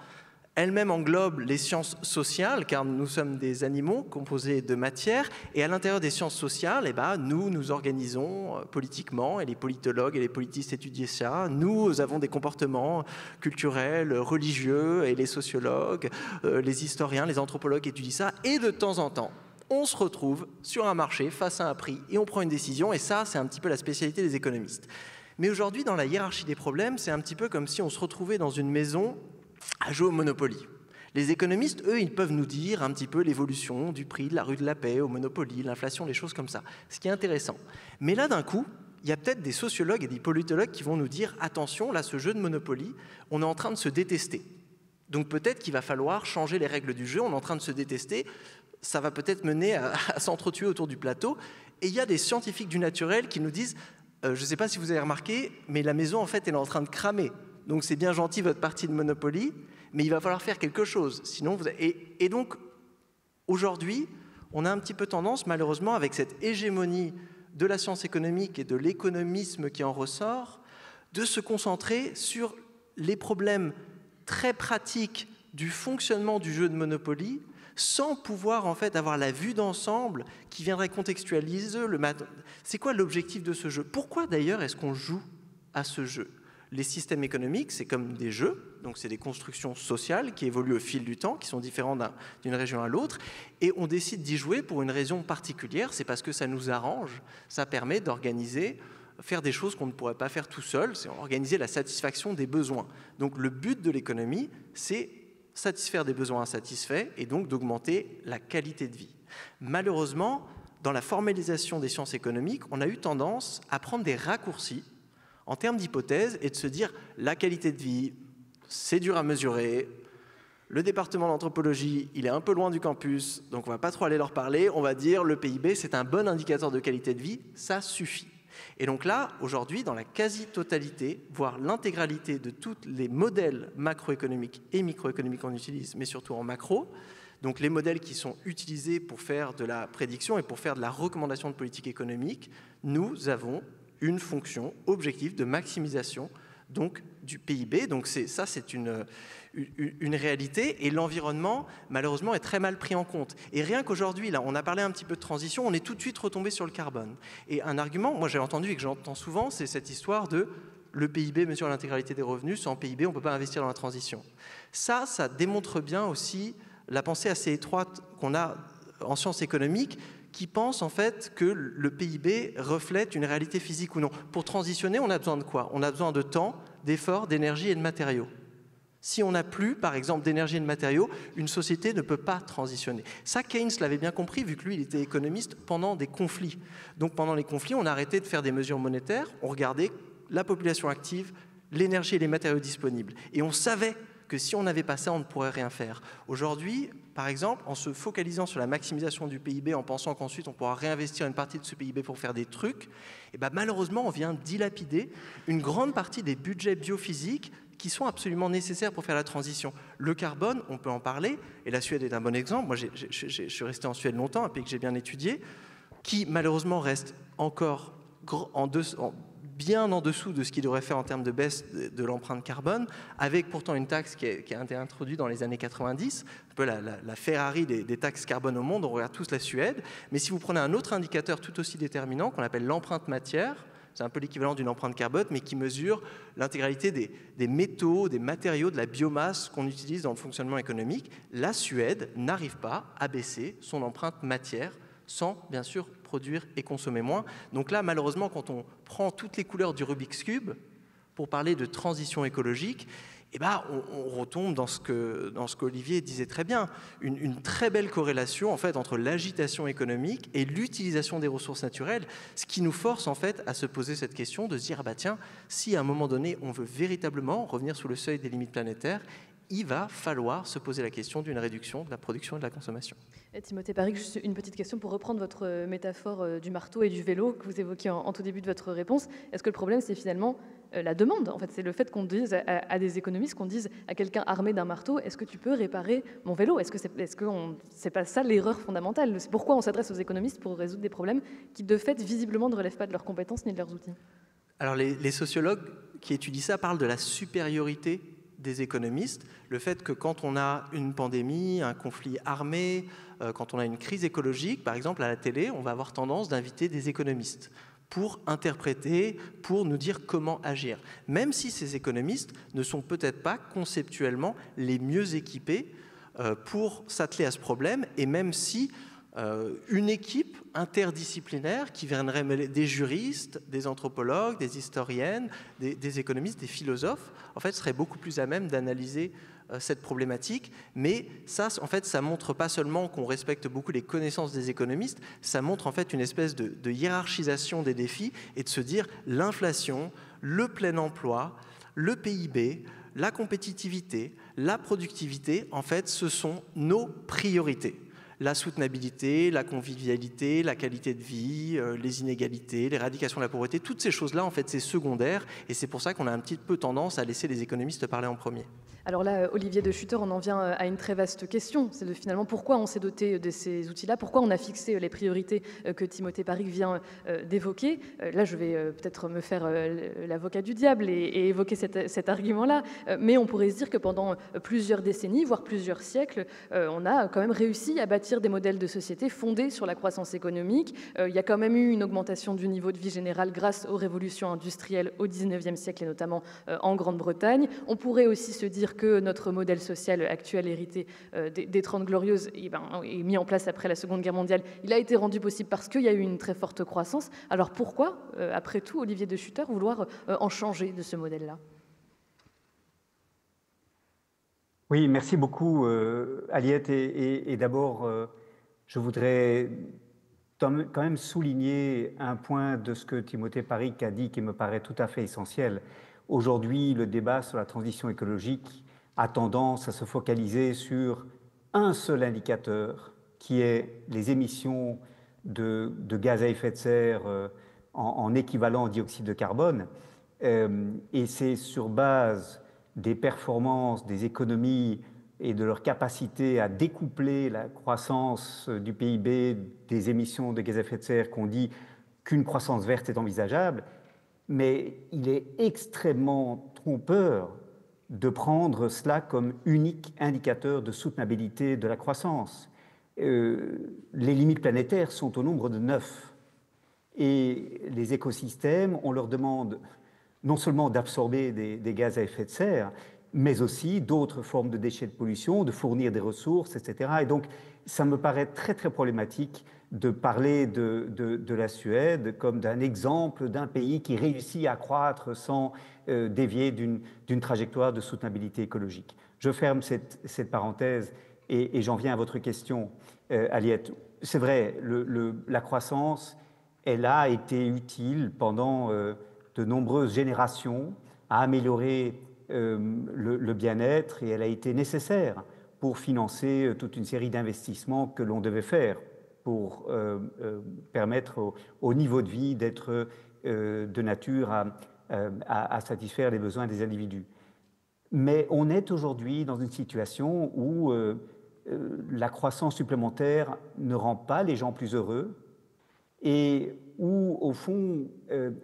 elles-mêmes englobent les sciences sociales, car nous sommes des animaux composés de matière, et à l'intérieur des sciences sociales, nous organisons politiquement, et les politologues et les politistes étudient ça, nous avons des comportements culturels, religieux, et les sociologues, les historiens, les anthropologues étudient ça, et de temps en temps, on se retrouve sur un marché face à un prix, et on prend une décision, et ça, c'est un petit peu la spécialité des économistes. Mais aujourd'hui, dans la hiérarchie des problèmes, c'est un petit peu comme si on se retrouvait dans une maison à jouer au Monopoly. Les économistes, eux, ils peuvent nous dire un petit peu l'évolution du prix de la rue de la Paix au Monopoly, l'inflation, les choses comme ça, ce qui est intéressant. Mais là, d'un coup, il y a peut-être des sociologues et des politologues qui vont nous dire « Attention, là, ce jeu de Monopoly, on est en train de se détester. Donc peut-être qu'il va falloir changer les règles du jeu, on est en train de se détester, ça va peut-être mener à s'entretuer autour du plateau. » Et il y a des scientifiques du naturel qui nous disent « Je ne sais pas si vous avez remarqué, mais la maison, en fait, elle est en train de cramer. donc c'est bien gentil votre parti de Monopoly, mais il va falloir faire quelque chose. Sinon et donc, aujourd'hui, on a un petit peu tendance, malheureusement, avec cette hégémonie de la science économique et de l'économisme qui en ressort, de se concentrer sur les problèmes très pratiques du fonctionnement du jeu de Monopoly, sans pouvoir en fait avoir la vue d'ensemble qui viendrait contextualiser c'est quoi l'objectif de ce jeu? Pourquoi d'ailleurs est-ce qu'on joue à ce jeu? Les systèmes économiques, c'est comme des jeux, donc c'est des constructions sociales qui évoluent au fil du temps, qui sont différentes d'une région à l'autre, et on décide d'y jouer pour une raison particulière, c'est parce que ça nous arrange, ça permet d'organiser, faire des choses qu'on ne pourrait pas faire tout seul, c'est organiser la satisfaction des besoins. Donc le but de l'économie, c'est satisfaire des besoins insatisfaits et donc d'augmenter la qualité de vie. Malheureusement, dans la formalisation des sciences économiques, on a eu tendance à prendre des raccourcis en termes d'hypothèses et de se dire la qualité de vie, c'est dur à mesurer, le département d'anthropologie, il est un peu loin du campus, donc on ne va pas trop aller leur parler, on va dire le PIB, c'est un bon indicateur de qualité de vie, ça suffit. Et donc là, aujourd'hui, dans la quasi-totalité, voire l'intégralité de tous les modèles macroéconomiques et microéconomiques qu'on utilise, mais surtout en macro, donc les modèles qui sont utilisés pour faire de la prédiction et pour faire de la recommandation de politique économique, nous avons une fonction objective de maximisation donc, du PIB. Donc ça, c'est une réalité. Et l'environnement, malheureusement, est très mal pris en compte. Et rien qu'aujourd'hui, là, on a parlé un petit peu de transition, on est tout de suite retombé sur le carbone. Et un argument, moi j'ai entendu et que j'entends souvent, c'est cette histoire de le PIB mesure l'intégralité des revenus, sans PIB, on ne peut pas investir dans la transition. Ça démontre bien aussi la pensée assez étroite qu'on a en sciences économiques, qui pensent en fait que le PIB reflète une réalité physique ou non. Pour transitionner, on a besoin de quoi? On a besoin de temps, d'efforts, d'énergie et de matériaux. Si on n'a plus, par exemple, d'énergie et de matériaux, une société ne peut pas transitionner. Ça, Keynes l'avait bien compris, vu que lui, il était économiste pendant des conflits. Donc pendant les conflits, on a arrêté de faire des mesures monétaires, on regardait la population active, l'énergie et les matériaux disponibles. Et on savait que si on n'avait pas ça, on ne pourrait rien faire. Aujourd'hui, par exemple, en se focalisant sur la maximisation du PIB, en pensant qu'ensuite on pourra réinvestir une partie de ce PIB pour faire des trucs, et ben malheureusement, on vient dilapider une grande partie des budgets biophysiques qui sont absolument nécessaires pour faire la transition. Le carbone, on peut en parler, et la Suède est un bon exemple. Moi, je suis resté en Suède longtemps, un pays que j'ai bien étudié, qui malheureusement reste encore bien en dessous de ce qu'il devrait faire en termes de baisse de l'empreinte carbone, avec pourtant une taxe qui a été introduite dans les années 90, un peu la Ferrari des taxes carbone au monde, on regarde tous la Suède, mais si vous prenez un autre indicateur tout aussi déterminant, qu'on appelle l'empreinte matière, c'est un peu l'équivalent d'une empreinte carbone, mais qui mesure l'intégralité des métaux, des matériaux, de la biomasse qu'on utilise dans le fonctionnement économique, la Suède n'arrive pas à baisser son empreinte matière sans, bien sûr, produire et consommer moins. Donc là, malheureusement, quand on prend toutes les couleurs du Rubik's Cube pour parler de transition écologique, eh ben, on retombe dans ce qu'Olivier disait très bien, une très belle corrélation en fait, entre l'agitation économique et l'utilisation des ressources naturelles, ce qui nous force en fait, à se poser cette question de se dire, bah, tiens, si à un moment donné, on veut véritablement revenir sous le seuil des limites planétaires, il va falloir se poser la question d'une réduction de la production et de la consommation. Et Timothée Parric, juste une petite question pour reprendre votre métaphore du marteau et du vélo que vous évoquiez en tout début de votre réponse. Est-ce que le problème, c'est finalement la demande? En fait, c'est le fait qu'on dise à des économistes, qu'on dise à quelqu'un armé d'un marteau, est-ce que tu peux réparer mon vélo? Est-ce que c'est pas ça l'erreur fondamentale? C'est pourquoi on s'adresse aux économistes pour résoudre des problèmes qui, de fait, visiblement ne relèvent pas de leurs compétences ni de leurs outils. Alors, les sociologues qui étudient ça parlent de la supériorité des économistes, le fait que quand on a une pandémie, un conflit armé, quand on a une crise écologique, par exemple à la télé, on va avoir tendance d'inviter des économistes pour interpréter, pour nous dire comment agir. Même si ces économistes ne sont peut-être pas conceptuellement les mieux équipés pour s'atteler à ce problème, et même si une équipe interdisciplinaire qui viendrait mêler des juristes, des anthropologues, des historiennes, des économistes, des philosophes, en fait, serait beaucoup plus à même d'analyser cette problématique. Mais ça, en fait, ça montre pas seulement qu'on respecte beaucoup les connaissances des économistes, ça montre en fait une espèce de hiérarchisation des défis et de se dire l'inflation, le plein emploi, le PIB, la compétitivité, la productivité, en fait, ce sont nos priorités. la soutenabilité, la convivialité, la qualité de vie, les inégalités, l'éradication de la pauvreté, toutes ces choses-là, en fait, c'est secondaire, et c'est pour ça qu'on a un petit peu tendance à laisser les économistes parler en premier. Alors là, Olivier De Schutter, on en vient à une très vaste question. C'est finalement pourquoi on s'est doté de ces outils-là, pourquoi on a fixé les priorités que Timothée Parric vient d'évoquer. Là, je vais peut-être me faire l'avocat du diable et évoquer cet argument-là, mais on pourrait se dire que pendant plusieurs décennies, voire plusieurs siècles, on a quand même réussi à bâtir des modèles de société fondés sur la croissance économique. Il y a quand même eu une augmentation du niveau de vie général grâce aux révolutions industrielles au XIXe siècle et notamment en Grande-Bretagne. On pourrait aussi se dire que notre modèle social actuel hérité des 30 Glorieuses est mis en place après la Seconde Guerre mondiale. Il a été rendu possible parce qu'il y a eu une très forte croissance. Alors pourquoi, après tout, Olivier De Schutter, vouloir en changer de ce modèle-là ? Oui, merci beaucoup, Aliette. Et d'abord, je voudrais quand même souligner un point de ce que Timothée Parric a dit qui me paraît tout à fait essentiel. Aujourd'hui, le débat sur la transition écologique a tendance à se focaliser sur un seul indicateur, qui est les émissions de gaz à effet de serre en équivalent dioxyde de carbone. Et c'est sur base des performances, des économies et de leur capacité à découpler la croissance du PIB des émissions de gaz à effet de serre qu'on dit qu'une croissance verte est envisageable. Mais il est extrêmement trompeur de prendre cela comme unique indicateur de soutenabilité de la croissance. Les limites planétaires sont au nombre de 9. Et les écosystèmes, on leur demande non seulement d'absorber des gaz à effet de serre, mais aussi d'autres formes de déchets de pollution, de fournir des ressources, etc. Et donc, ça me paraît très, très problématique de parler de la Suède comme d'un exemple d'un pays qui réussit à croître sans dévier d'une trajectoire de soutenabilité écologique. Je ferme cette parenthèse et j'en viens à votre question, Aliette. C'est vrai, la croissance, elle a été utile pendant de nombreuses générations à améliorer le bien-être et elle a été nécessaire pour financer toute une série d'investissements que l'on devait faire pour permettre au niveau de vie d'être de nature à satisfaire les besoins des individus. Mais on est aujourd'hui dans une situation où la croissance supplémentaire ne rend pas les gens plus heureux et où, au fond,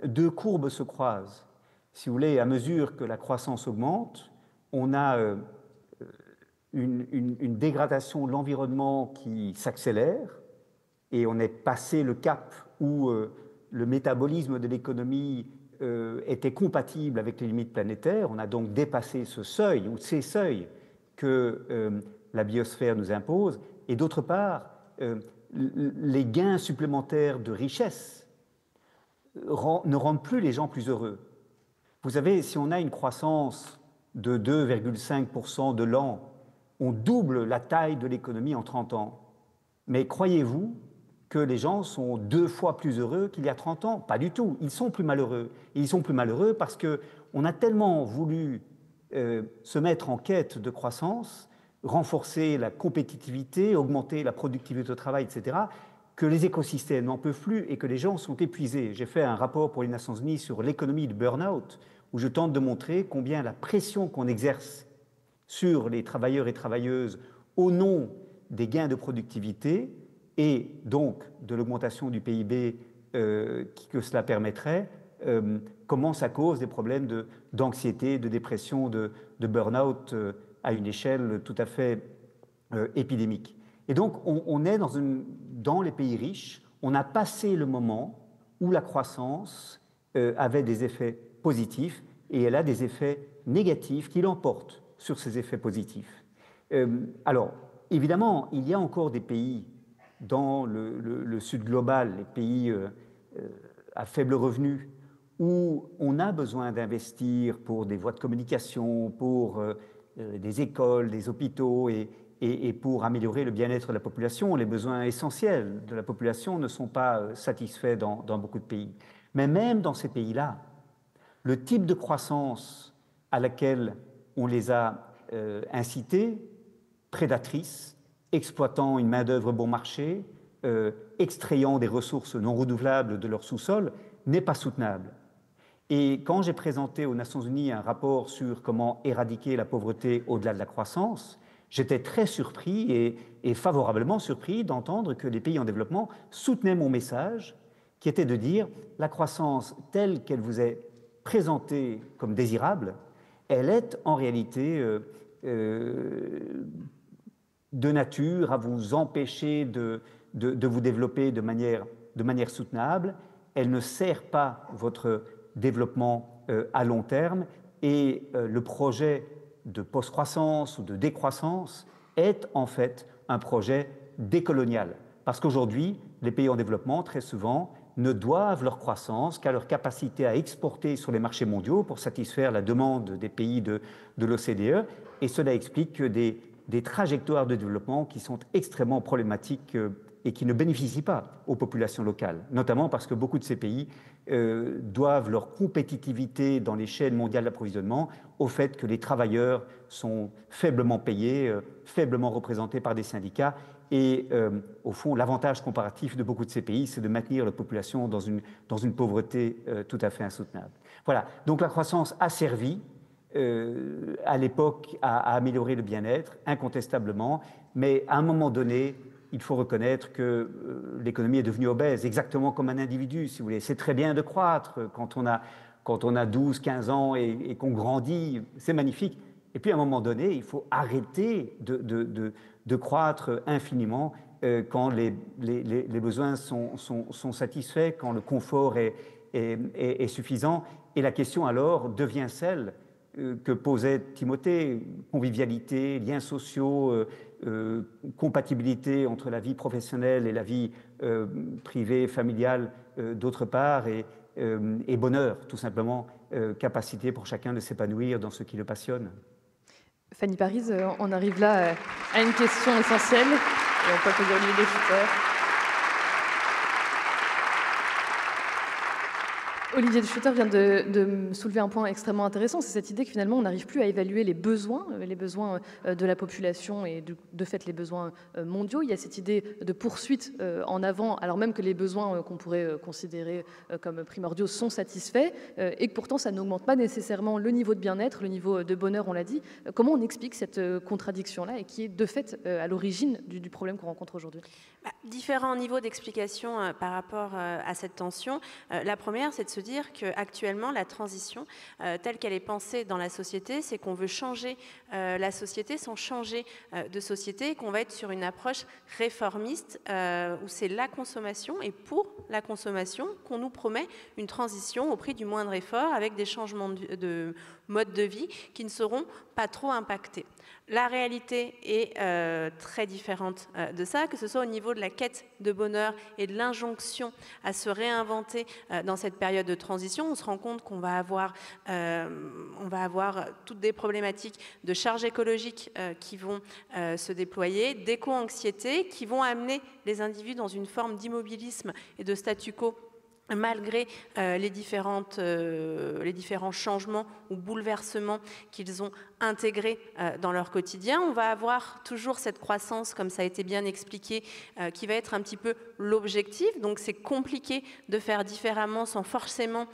deux courbes se croisent. Si vous voulez, à mesure que la croissance augmente, on a une dégradation de l'environnement qui s'accélère et on est passé le cap où le métabolisme de l'économie était compatible avec les limites planétaires. On a donc dépassé ce seuil ou ces seuils que la biosphère nous impose. Et d'autre part, les gains supplémentaires de richesse ne rendent plus les gens plus heureux. Vous savez, si on a une croissance de 2,5% de l'an, on double la taille de l'économie en 30 ans. Mais croyez-vous que les gens sont 2 fois plus heureux qu'il y a 30 ans? Pas du tout, ils sont plus malheureux. Et ils sont plus malheureux parce qu'on a tellement voulu se mettre en quête de croissance, renforcer la compétitivité, augmenter la productivité au travail, etc., que les écosystèmes n'en peuvent plus et que les gens sont épuisés. J'ai fait un rapport pour les Nations Unies sur l'économie du burn-out, où je tente de montrer combien la pression qu'on exerce sur les travailleurs et travailleuses au nom des gains de productivité et donc de l'augmentation du PIB que cela permettrait, commence à cause des problèmes d'anxiété, de dépression, de burn-out à une échelle tout à fait épidémique. Et donc, on est dans les pays riches, on a passé le moment où la croissance avait des effets positifs et elle a des effets négatifs qui l'emportent sur ces effets positifs. Alors, évidemment, il y a encore des pays dans le sud global, les pays à faible revenu, où on a besoin d'investir pour des voies de communication, pour des écoles, des hôpitaux et pour améliorer le bien-être de la population. Les besoins essentiels de la population ne sont pas satisfaits dans beaucoup de pays. Mais même dans ces pays-là, le type de croissance à laquelle on les a incités, prédatrice, exploitant une main-d'œuvre bon marché, extrayant des ressources non renouvelables de leur sous-sol, n'est pas soutenable. Et quand j'ai présenté aux Nations Unies un rapport sur comment éradiquer la pauvreté au-delà de la croissance, j'étais très surpris et favorablement surpris d'entendre que les pays en développement soutenaient mon message, qui était de dire la croissance telle qu'elle vous est présentée comme désirable, elle est en réalité de nature à vous empêcher de vous développer de manière soutenable. Elle ne sert pas votre développement à long terme et le projet de post-croissance ou de décroissance est en fait un projet décolonial. Parce qu'aujourd'hui, les pays en développement, très souvent, ne doivent leur croissance qu'à leur capacité à exporter sur les marchés mondiaux pour satisfaire la demande des pays de l'OCDE. Et cela explique que des trajectoires de développement qui sont extrêmement problématiques et qui ne bénéficient pas aux populations locales, notamment parce que beaucoup de ces pays doivent leur compétitivité dans les chaînes mondiales d'approvisionnement au fait que les travailleurs sont faiblement payés, faiblement représentés par des syndicats. Et au fond, l'avantage comparatif de beaucoup de ces pays, c'est de maintenir la population dans une pauvreté tout à fait insoutenable. Voilà, donc la croissance a servi à l'époque à améliorer le bien-être, incontestablement, mais à un moment donné, il faut reconnaître que l'économie est devenue obèse, exactement comme un individu, si vous voulez. C'est très bien de croître quand on a 12, 15 ans et qu'on grandit, c'est magnifique. Et puis à un moment donné, il faut arrêter de croître infiniment quand les besoins sont satisfaits, quand le confort est suffisant. Et la question alors devient celle que posait Timothée, convivialité, liens sociaux, compatibilité entre la vie professionnelle et la vie privée, familiale d'autre part, et bonheur, tout simplement, capacité pour chacun de s'épanouir dans ce qui le passionne. Fanny Paris, on arrive là à une question essentielle, et on peut applaudir Olivier de Schutter. Olivier de Schutter vient de soulever un point extrêmement intéressant, c'est cette idée que finalement on n'arrive plus à évaluer les besoins de la population et de fait les besoins mondiaux. Il y a cette idée de poursuite en avant, alors même que les besoins qu'on pourrait considérer comme primordiaux sont satisfaits et que pourtant ça n'augmente pas nécessairement le niveau de bien-être, le niveau de bonheur, on l'a dit. Comment on explique cette contradiction-là et qui est de fait à l'origine du problème qu'on rencontre aujourd'hui ? Différents niveaux d'explication par rapport à cette tension. La première, c'est de se dire qu'actuellement, la transition telle qu'elle est pensée dans la société, c'est qu'on veut changer la société sans changer de société, et qu'on va être sur une approche réformiste où c'est la consommation et pour la consommation qu'on nous promet une transition au prix du moindre effort avec des changements de mode de vie qui ne seront pas trop impactés. La réalité est très différente de ça, que ce soit au niveau de la quête de bonheur et de l'injonction à se réinventer dans cette période de transition. On se rend compte qu'on va avoir toutes des problématiques de charge écologique qui vont se déployer, d'éco-anxiété qui vont amener les individus dans une forme d'immobilisme et de statu quo malgré les différents changements ou bouleversements qu'ils ont intégrés dans leur quotidien. On va avoir toujours cette croissance, comme ça a été bien expliqué, qui va être un petit peu l'objectif. Donc c'est compliqué de faire différemment sans forcément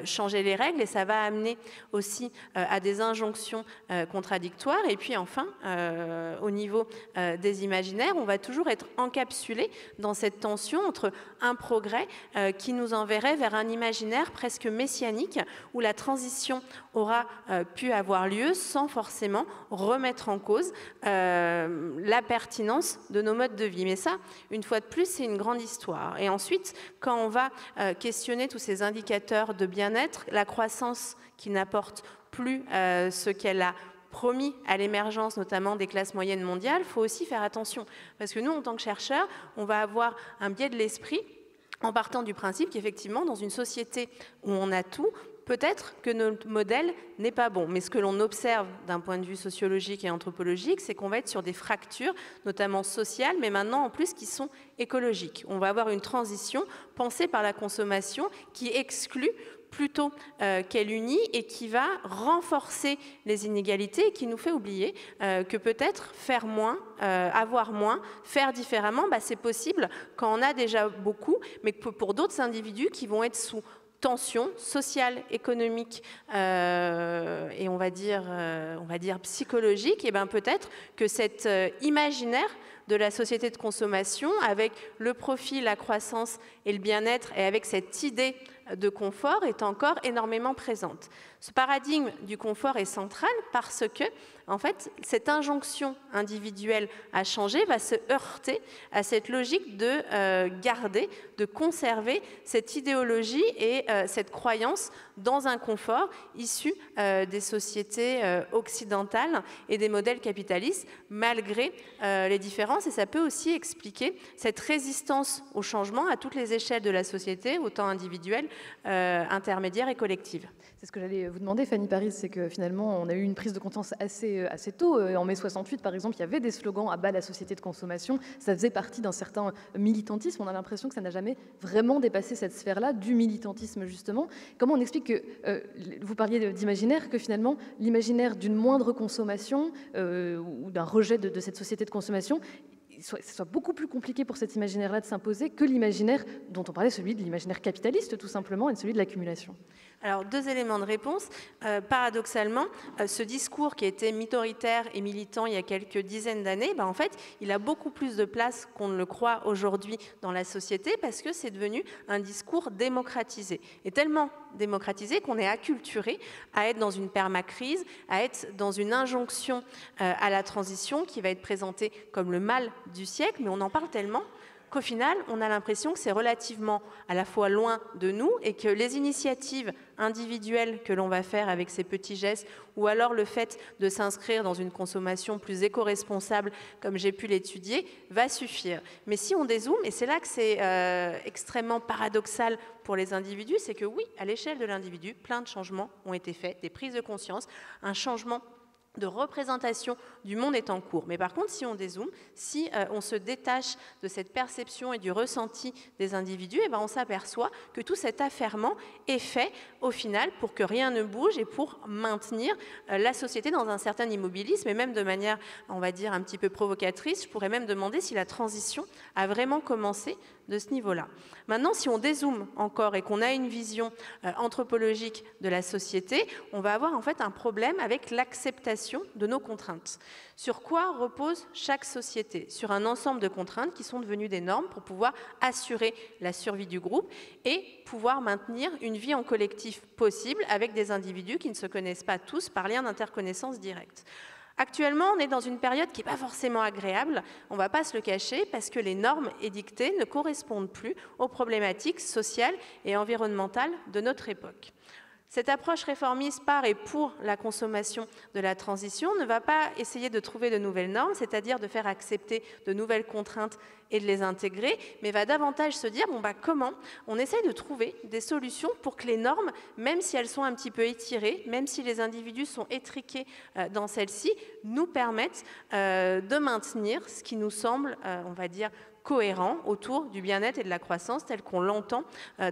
changer les règles, et ça va amener aussi à des injonctions contradictoires. Et puis enfin, au niveau des imaginaires, on va toujours être encapsulé dans cette tension entre un progrès qui nous enverrait vers un imaginaire presque messianique où la transition aura pu avoir lieu sans forcément remettre en cause la pertinence de nos modes de vie. Mais ça, une fois de plus, c'est une grande histoire. Et ensuite, quand on va questionner tous ces indicateurs de bien-être, la croissance qui n'apporte plus ce qu'elle a promis à l'émergence notamment des classes moyennes mondiales, il faut aussi faire attention. Parce que nous, en tant que chercheurs, on va avoir un biais de l'esprit en partant du principe qu'effectivement, dans une société où on a tout, peut-être que notre modèle n'est pas bon. Mais ce que l'on observe d'un point de vue sociologique et anthropologique, c'est qu'on va être sur des fractures, notamment sociales, mais maintenant en plus qui sont écologiques. On va avoir une transition pensée par la consommation qui exclut plutôt qu'elle unit et qui va renforcer les inégalités et qui nous fait oublier que peut-être faire moins, avoir moins, faire différemment, c'est possible quand on a déjà beaucoup, mais que pour d'autres individus qui vont être sous tension sociale, économique et on va dire psychologique, et peut-être que cet imaginaire de la société de consommation, avec le profit, la croissance et le bien-être, et avec cette idée de confort, est encore énormément présente. Ce paradigme du confort est central parce que, en fait, cette injonction individuelle à changer va se heurter à cette logique de garder, de conserver cette idéologie et cette croyance dans un confort issu des sociétés occidentales et des modèles capitalistes, malgré les différences. Et ça peut aussi expliquer cette résistance au changement à toutes les échelles de la société, autant individuelle, intermédiaire et collective. C'est ce que j'allais vous demander, Fanny Paris, c'est que finalement, on a eu une prise de conscience assez tôt. En mai 68, par exemple, il y avait des slogans à bas la société de consommation. Ça faisait partie d'un certain militantisme. On a l'impression que ça n'a jamais vraiment dépassé cette sphère-là du militantisme, justement. Comment on explique que, vous parliez d'imaginaire, que finalement, l'imaginaire d'une moindre consommation ou d'un rejet de cette société de consommation, ce soit beaucoup plus compliqué pour cet imaginaire-là de s'imposer que l'imaginaire dont on parlait, celui de l'imaginaire capitaliste, tout simplement, et celui de l'accumulation. Alors, 2 éléments de réponse. Paradoxalement, ce discours qui était minoritaire et militant il y a quelques dizaines d'années, en fait, il a beaucoup plus de place qu'on ne le croit aujourd'hui dans la société parce que c'est devenu un discours démocratisé. Et tellement démocratisé qu'on est acculturé à être dans une permacrise, à être dans une injonction à la transition qui va être présentée comme le mal du siècle, mais on en parle tellement qu'au final, on a l'impression que c'est relativement à la fois loin de nous et que les initiatives individuelles que l'on va faire avec ces petits gestes ou alors le fait de s'inscrire dans une consommation plus éco-responsable, comme j'ai pu l'étudier, va suffire. Mais si on dézoome, et c'est là que c'est extrêmement paradoxal pour les individus, c'est que oui, à l'échelle de l'individu, plein de changements ont été faits, des prises de conscience, un changement de représentation du monde est en cours. Mais par contre, si on dézoome, si on se détache de cette perception et du ressenti des individus, on s'aperçoit que tout cet affairement est fait au final pour que rien ne bouge et pour maintenir la société dans un certain immobilisme et même de manière, on va dire, un petit peu provocatrice, je pourrais même demander si la transition a vraiment commencé de ce niveau-là. Maintenant, si on dézoome encore et qu'on a une vision anthropologique de la société, on va avoir en fait un problème avec l'acceptation de nos contraintes. Sur quoi repose chaque société? Sur un ensemble de contraintes qui sont devenues des normes pour pouvoir assurer la survie du groupe et pouvoir maintenir une vie en collectif possible avec des individus qui ne se connaissent pas tous par lien d'interconnaissance directe. Actuellement, on est dans une période qui n'est pas forcément agréable, on ne va pas se le cacher, parce que les normes édictées ne correspondent plus aux problématiques sociales et environnementales de notre époque. Cette approche réformiste par et pour la consommation de la transition ne va pas essayer de trouver de nouvelles normes, c'est-à-dire de faire accepter de nouvelles contraintes et de les intégrer, mais va davantage se dire comment on essaye de trouver des solutions pour que les normes, même si elles sont un petit peu étirées, même si les individus sont étriqués dans celles-ci, nous permettent de maintenir ce qui nous semble, on va dire, cohérent autour du bien-être et de la croissance tel qu'on l'entend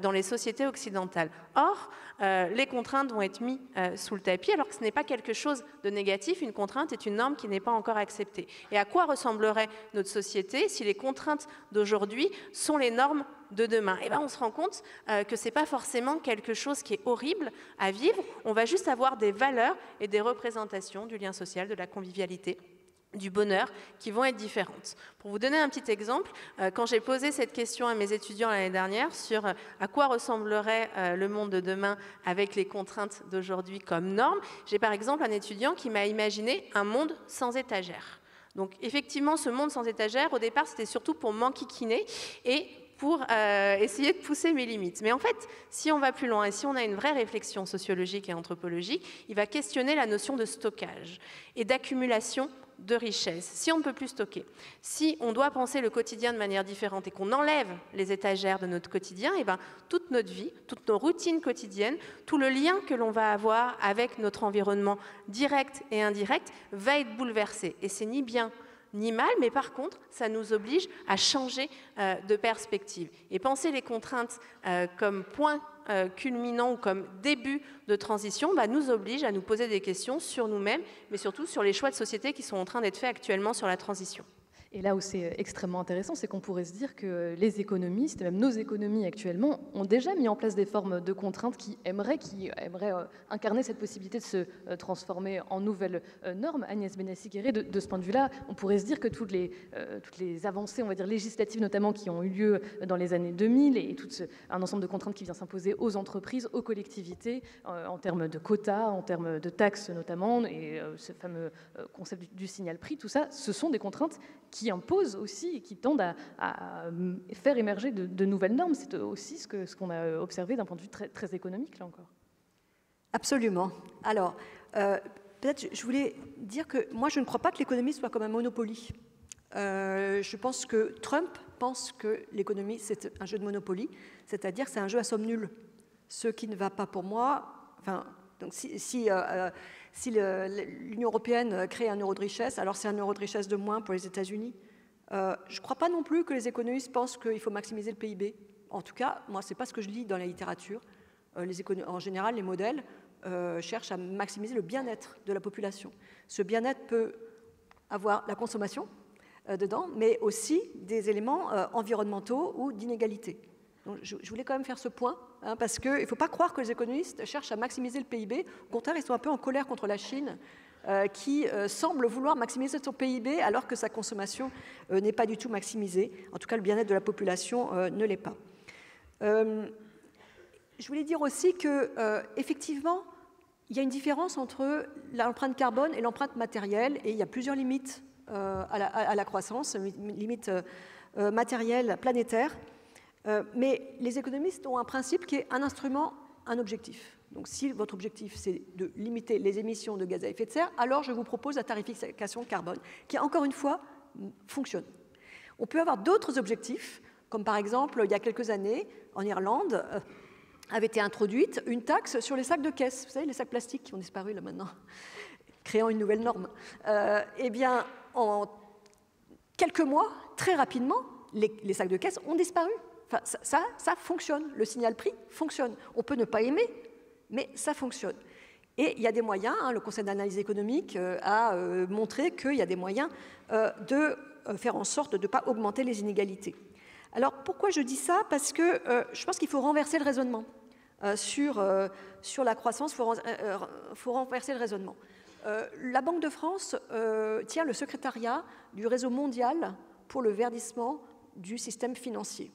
dans les sociétés occidentales. Or, les contraintes vont être mises sous le tapis alors que ce n'est pas quelque chose de négatif. Une contrainte est une norme qui n'est pas encore acceptée. Et à quoi ressemblerait notre société si les contraintes d'aujourd'hui sont les normes de demain? On se rend compte que ce n'est pas forcément quelque chose qui est horrible à vivre. On va juste avoir des valeurs et des représentations du lien social, de la convivialité, du bonheur qui vont être différentes. Pour vous donner un petit exemple, quand j'ai posé cette question à mes étudiants l'année dernière sur à quoi ressemblerait le monde de demain avec les contraintes d'aujourd'hui comme normes, j'ai par exemple un étudiant qui m'a imaginé un monde sans étagère. Donc effectivement, ce monde sans étagère, au départ, c'était surtout pour m'enquiquiner et pour essayer de pousser mes limites. Mais en fait, si on va plus loin et si on a une vraie réflexion sociologique et anthropologique, il va questionner la notion de stockage et d'accumulation de richesse. Si on ne peut plus stocker, si on doit penser le quotidien de manière différente et qu'on enlève les étagères de notre quotidien, toute notre vie, toutes nos routines quotidiennes, tout le lien que l'on va avoir avec notre environnement direct et indirect va être bouleversé. Et c'est ni bien ni mal, mais par contre, ça nous oblige à changer de perspective. Et penser les contraintes comme point culminant ou comme début de transition nous oblige à nous poser des questions sur nous-mêmes, mais surtout sur les choix de société qui sont en train d'être faits actuellement sur la transition. Et là où c'est extrêmement intéressant, c'est qu'on pourrait se dire que les économistes, même nos économies actuellement, ont déjà mis en place des formes de contraintes qui aimeraient incarner cette possibilité de se transformer en nouvelles normes. Agnès Benassi-Guéret, de ce point de vue-là, on pourrait se dire que toutes les avancées, on va dire législatives notamment, qui ont eu lieu dans les années 2000 et tout un ensemble de contraintes qui vient s'imposer aux entreprises, aux collectivités, en termes de quotas, en termes de taxes notamment, et ce fameux concept du signal prix, tout ça, ce sont des contraintes qui imposent aussi et qui tendent à faire émerger de nouvelles normes. C'est aussi ce qu'on a observé d'un point de vue très, très économique, là encore. Absolument. Alors, peut-être je voulais dire que moi, je ne crois pas que l'économie soit comme un Monopoly. Je pense que Trump pense que l'économie, c'est un jeu de Monopoly, c'est-à-dire c'est un jeu à somme nulle. Ce qui ne va pas pour moi... Donc si l'Union européenne crée un euro de richesse, alors c'est un euro de richesse de moins pour les États-Unis. Je ne crois pas non plus que les économistes pensent qu'il faut maximiser le PIB. En tout cas, moi, ce n'est pas ce que je lis dans la littérature. En général, les modèles cherchent à maximiser le bien-être de la population. Ce bien-être peut avoir la consommation dedans, mais aussi des éléments environnementaux ou d'inégalité. Donc, je voulais quand même faire ce point, parce qu'il ne faut pas croire que les économistes cherchent à maximiser le PIB. Au contraire, ils sont un peu en colère contre la Chine, qui semble vouloir maximiser son PIB alors que sa consommation n'est pas du tout maximisée. En tout cas, le bien-être de la population ne l'est pas. Je voulais dire aussi qu'effectivement, il y a une différence entre l'empreinte carbone et l'empreinte matérielle, et il y a plusieurs limites à la croissance, limites matérielles planétaires. Mais les économistes ont un principe qui est un instrument, un objectif. Donc si votre objectif, c'est de limiter les émissions de gaz à effet de serre, alors je vous propose la tarification carbone, qui, encore une fois, fonctionne. On peut avoir d'autres objectifs, comme par exemple, il y a quelques années, en Irlande, avait été introduite une taxe sur les sacs de caisse. Vous savez, les sacs plastiques qui ont disparu là maintenant, créant une nouvelle norme. Eh bien, en quelques mois, très rapidement, les sacs de caisse ont disparu. Enfin, ça fonctionne. Le signal prix fonctionne. On peut ne pas aimer, mais ça fonctionne. Et il y a des moyens, le Conseil d'analyse économique a montré qu'il y a des moyens de faire en sorte de ne pas augmenter les inégalités. Alors, pourquoi je dis ça? Parce que je pense qu'il faut renverser le raisonnement. Sur la croissance, il faut renverser le raisonnement. La Banque de France tient le secrétariat du réseau mondial pour le verdissement du système financier.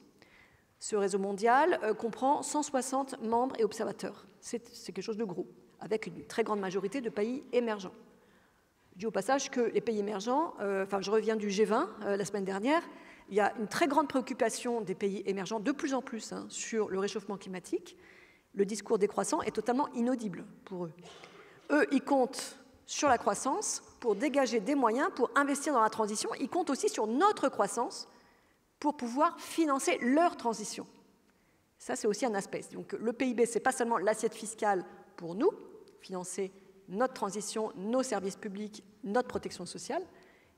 Ce réseau mondial comprend 160 membres et observateurs. C'est quelque chose de gros, avec une très grande majorité de pays émergents. Je dis au passage que les pays émergents, je reviens du G20 la semaine dernière, il y a une très grande préoccupation des pays émergents, de plus en plus, sur le réchauffement climatique. Le discours décroissant est totalement inaudible pour eux. Eux, ils comptent sur la croissance pour dégager des moyens pour investir dans la transition. Ils comptent aussi sur notre croissance pour pouvoir financer leur transition. Ça, c'est aussi un aspect. Donc, le PIB, ce n'est pas seulement l'assiette fiscale pour nous, financer notre transition, nos services publics, notre protection sociale,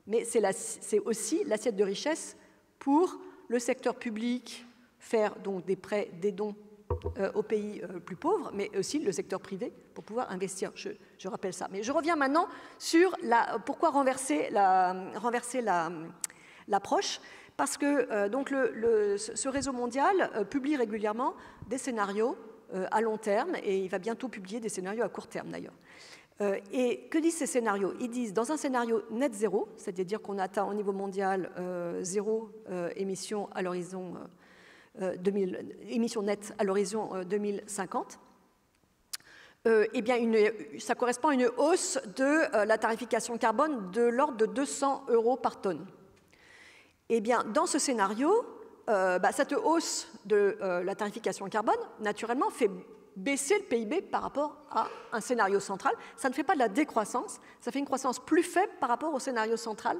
mais c'est aussi l'assiette de richesse pour le secteur public, faire donc des prêts, des dons aux pays plus pauvres, mais aussi le secteur privé pour pouvoir investir. Je rappelle ça. Mais je reviens maintenant sur pourquoi renverser l'approche. Parce que donc ce réseau mondial publie régulièrement des scénarios à long terme, et il va bientôt publier des scénarios à court terme d'ailleurs. Et que disent ces scénarios? Ils disent, dans un scénario net zéro, c'est-à-dire qu'on atteint au niveau mondial zéro émission à l'horizon émissions nettes à l'horizon 2050, eh bien ça correspond à une hausse de la tarification carbone de l'ordre de 200 € par tonne. Eh bien, dans ce scénario, cette hausse de la tarification carbone, naturellement, fait baisser le PIB par rapport à un scénario central. Ça ne fait pas de la décroissance, ça fait une croissance plus faible par rapport au scénario central,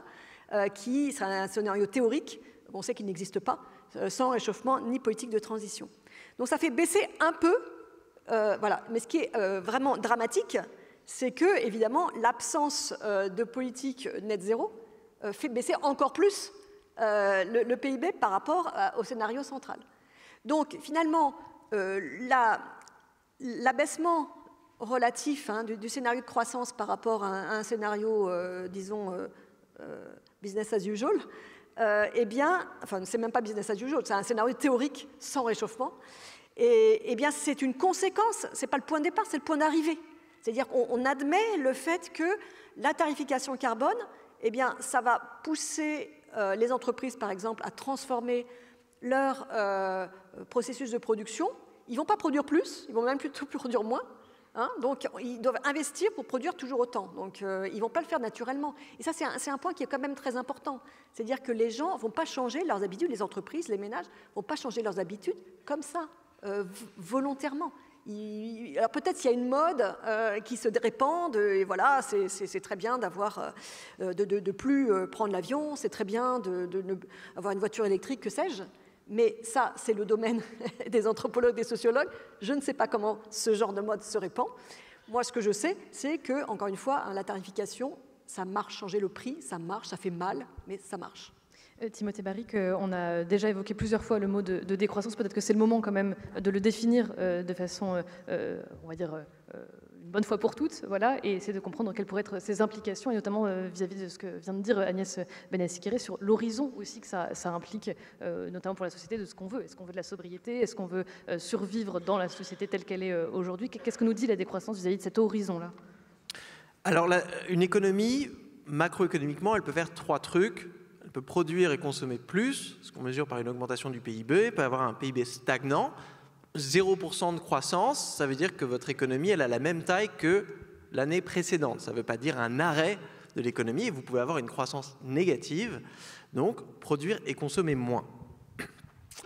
qui serait un scénario théorique, on sait qu'il n'existe pas, sans réchauffement ni politique de transition. Donc ça fait baisser un peu, voilà. Mais ce qui est vraiment dramatique, c'est que, évidemment, l'absence de politique net zéro fait baisser encore plus le PIB par rapport au scénario central. Donc, finalement, l'abaissement relatif du scénario de croissance par rapport à un scénario, disons, business as usual, eh bien, enfin, c'est même pas business as usual, c'est un scénario théorique sans réchauffement, et eh bien, c'est une conséquence, c'est pas le point de départ, c'est le point d'arrivée. C'est-à-dire qu'on admet le fait que la tarification carbone, eh bien, ça va pousser les entreprises, par exemple, à transformer leur processus de production. Ils ne vont pas produire plus, ils vont même plutôt produire moins. Donc, ils doivent investir pour produire toujours autant. Donc, ils ne vont pas le faire naturellement. Et ça, c'est un point qui est quand même très important. C'est-à-dire que les gens ne vont pas changer leurs habitudes, les entreprises, les ménages ne vont pas changer leurs habitudes comme ça, volontairement. Alors peut-être qu'il y a une mode qui se répand, et voilà, c'est très bien d'avoir, de plus prendre l'avion, c'est très bien d'avoir une voiture électrique, que sais-je. Mais ça, c'est le domaine des anthropologues, des sociologues. Je ne sais pas comment ce genre de mode se répand. Moi, ce que je sais, c'est que, encore une fois, la tarification, ça marche, changer le prix, ça marche, ça fait mal, mais ça marche. Timothée Barrick, on a déjà évoqué plusieurs fois le mot de décroissance. Peut-être que c'est le moment quand même de le définir de façon, on va dire, une bonne fois pour toutes, voilà, et essayer de comprendre quelles pourraient être ses implications, et notamment vis-à-vis de ce que vient de dire Agnès Benassi-Kéré sur l'horizon aussi que ça implique, notamment pour la société, de ce qu'on veut. Est-ce qu'on veut de la sobriété? Est-ce qu'on veut survivre dans la société telle qu'elle est aujourd'hui? Qu'est-ce que nous dit la décroissance vis-à-vis de cet horizon-là? Alors, une économie, macroéconomiquement, elle peut faire trois trucs. Elle peut produire et consommer plus, ce qu'on mesure par une augmentation du PIB. Elle peut avoir un PIB stagnant. 0% de croissance, ça veut dire que votre économie, elle a la même taille que l'année précédente. Ça ne veut pas dire un arrêt de l'économie. Et vous pouvez avoir une croissance négative, donc produire et consommer moins.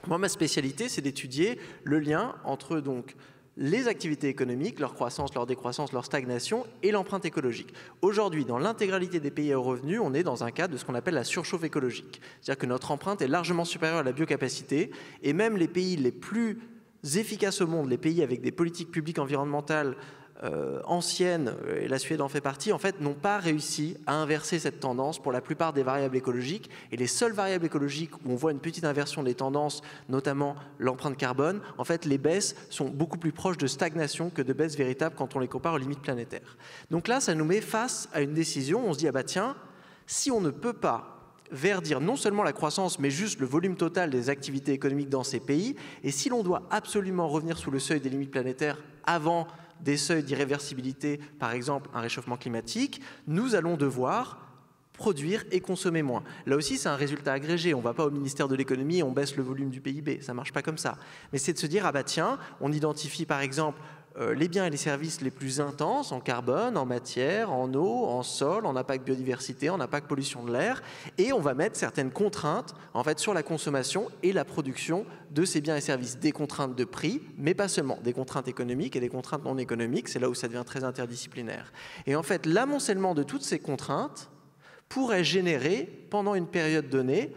Moi, ma spécialité, c'est d'étudier le lien entre donc les activités économiques, leur croissance, leur décroissance, leur stagnation et l'empreinte écologique. Aujourd'hui, dans l'intégralité des pays à haut revenu, on est dans un cas de ce qu'on appelle la surchauffe écologique. C'est-à-dire que notre empreinte est largement supérieure à la biocapacité, et même les pays les plus efficaces au monde, les pays avec des politiques publiques environnementales anciennes, et la Suède en fait partie, en fait, n'ont pas réussi à inverser cette tendance pour la plupart des variables écologiques. Et les seules variables écologiques où on voit une petite inversion des tendances, notamment l'empreinte carbone, en fait, les baisses sont beaucoup plus proches de stagnation que de baisses véritables quand on les compare aux limites planétaires. Donc là, ça nous met face à une décision. On se dit, ah bah tiens, si on ne peut pas verdir non seulement la croissance, mais juste le volume total des activités économiques dans ces pays, et si l'on doit absolument revenir sous le seuil des limites planétaires avant des seuils d'irréversibilité, par exemple un réchauffement climatique, nous allons devoir produire et consommer moins. Là aussi, c'est un résultat agrégé. On ne va pas au ministère de l'économie et on baisse le volume du PIB. Ça ne marche pas comme ça. Mais c'est de se dire, ah bah tiens, on identifie par exemple les biens et les services les plus intenses en carbone, en matière, en eau, en sol, en impact biodiversité, en impact pollution de l'air, et on va mettre certaines contraintes en fait, sur la consommation et la production de ces biens et services. Des contraintes de prix, mais pas seulement, des contraintes économiques et des contraintes non économiques, c'est là où ça devient très interdisciplinaire. Et en fait, l'amoncellement de toutes ces contraintes pourrait générer, pendant une période donnée,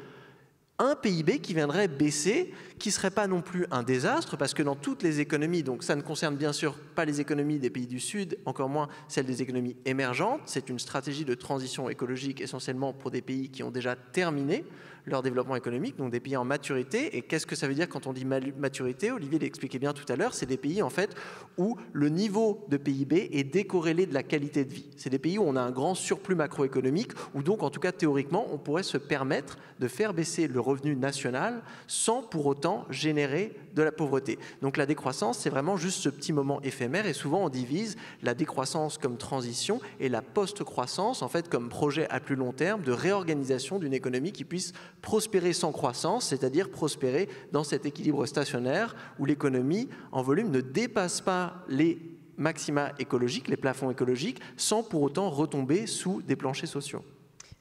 un PIB qui viendrait baisser, qui ne serait pas non plus un désastre, parce que dans toutes les économies, donc ça ne concerne bien sûr pas les économies des pays du Sud, encore moins celles des économies émergentes, c'est une stratégie de transition écologique essentiellement pour des pays qui ont déjà terminé leur développement économique, donc des pays en maturité. Et qu'est-ce que ça veut dire quand on dit maturité? Olivier l'expliquait bien tout à l'heure, c'est des pays en fait où le niveau de PIB est décorrélé de la qualité de vie. C'est des pays où on a un grand surplus macroéconomique, où donc en tout cas théoriquement on pourrait se permettre de faire baisser le revenu national sans pour autant générer de la pauvreté. Donc la décroissance, c'est vraiment juste ce petit moment éphémère, et souvent on divise la décroissance comme transition et la post-croissance en fait comme projet à plus long terme de réorganisation d'une économie qui puisse prospérer sans croissance, c'est-à-dire prospérer dans cet équilibre stationnaire où l'économie en volume ne dépasse pas les maxima écologiques, les plafonds écologiques, sans pour autant retomber sous des planchers sociaux.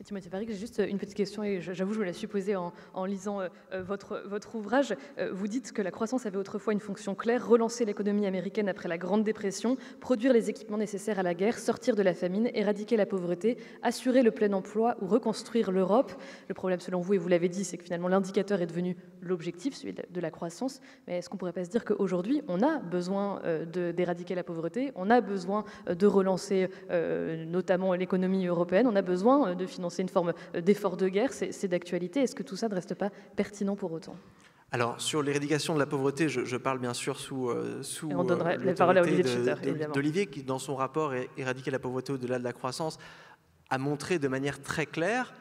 Timothée Barrick, j'ai juste une petite question, et j'avoue, je me la suis posée en lisant votre ouvrage. Vous dites que la croissance avait autrefois une fonction claire, relancer l'économie américaine après la Grande Dépression, produire les équipements nécessaires à la guerre, sortir de la famine, éradiquer la pauvreté, assurer le plein emploi ou reconstruire l'Europe. Le problème, selon vous, et vous l'avez dit, c'est que finalement l'indicateur est devenu l'objectif, celui de la croissance. Mais est-ce qu'on ne pourrait pas se dire qu'aujourd'hui, on a besoin d'éradiquer la pauvreté, on a besoin de relancer notamment l'économie européenne, on a besoin de financer une forme d'effort de guerre, c'est d'actualité. Est-ce que tout ça ne reste pas pertinent pour autant? Alors, sur l'éradication de la pauvreté, je parle bien sûr sous Et on donnerait la parole à Olivier de Schutter, évidemment. d'Olivier, qui, dans son rapport « Éradiquer la pauvreté au-delà de la croissance », a montré de manière très claire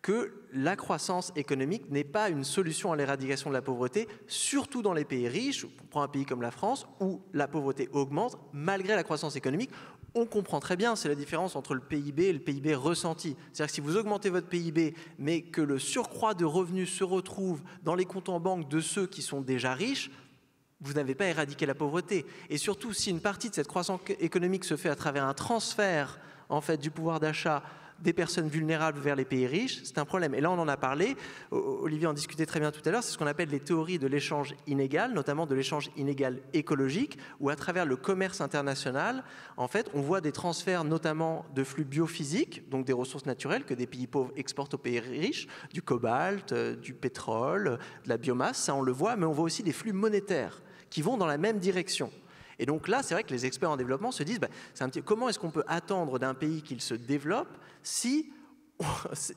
que la croissance économique n'est pas une solution à l'éradication de la pauvreté, surtout dans les pays riches. On prend un pays comme la France, où la pauvreté augmente malgré la croissance économique. On comprend très bien, c'est la différence entre le PIB et le PIB ressenti. C'est-à-dire que si vous augmentez votre PIB, mais que le surcroît de revenus se retrouve dans les comptes en banque de ceux qui sont déjà riches, vous n'avez pas éradiqué la pauvreté. Et surtout, si une partie de cette croissance économique se fait à travers un transfert en fait, du pouvoir d'achat des personnes vulnérables vers les pays riches, c'est un problème. Et là, on en a parlé, Olivier en discutait très bien tout à l'heure, c'est ce qu'on appelle les théories de l'échange inégal, notamment de l'échange inégal écologique, où à travers le commerce international, en fait, on voit des transferts notamment de flux biophysiques, donc des ressources naturelles que des pays pauvres exportent aux pays riches, du cobalt, du pétrole, de la biomasse, ça on le voit, mais on voit aussi des flux monétaires qui vont dans la même direction. Et donc là, c'est vrai que les experts en développement se disent comment est-ce qu'on peut attendre d'un pays qu'il se développe si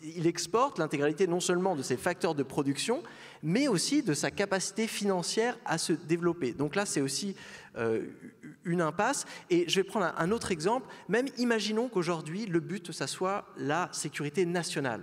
il exporte l'intégralité non seulement de ses facteurs de production, mais aussi de sa capacité financière à se développer. Donc là, c'est aussi une impasse. Et je vais prendre un autre exemple. Même imaginons qu'aujourd'hui, le but, ça soit la sécurité nationale.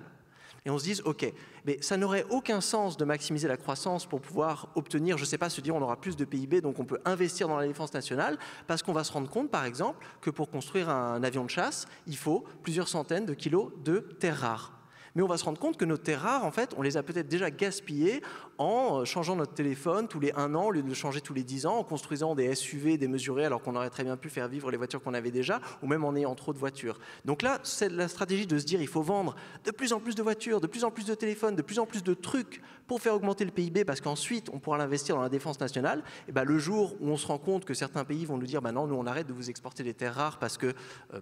Et on se dise, OK, mais ça n'aurait aucun sens de maximiser la croissance pour pouvoir obtenir, je ne sais pas, se dire on aura plus de PIB, donc on peut investir dans la défense nationale, parce qu'on va se rendre compte, par exemple, que pour construire un avion de chasse, il faut plusieurs centaines de kilos de terres rares. Mais on va se rendre compte que nos terres rares, en fait, on les a peut-être déjà gaspillées en changeant notre téléphone tous les 1 an au lieu de le changer tous les 10 ans, en construisant des SUV démesurés alors qu'on aurait très bien pu faire vivre les voitures qu'on avait déjà, ou même en ayant trop de voitures. Donc là, c'est la stratégie de se dire il faut vendre de plus en plus de voitures, de plus en plus de téléphones, de plus en plus de trucs pour faire augmenter le PIB, parce qu'ensuite, on pourra l'investir dans la défense nationale. Et le jour où on se rend compte que certains pays vont nous dire non, nous on arrête de vous exporter des terres rares parce que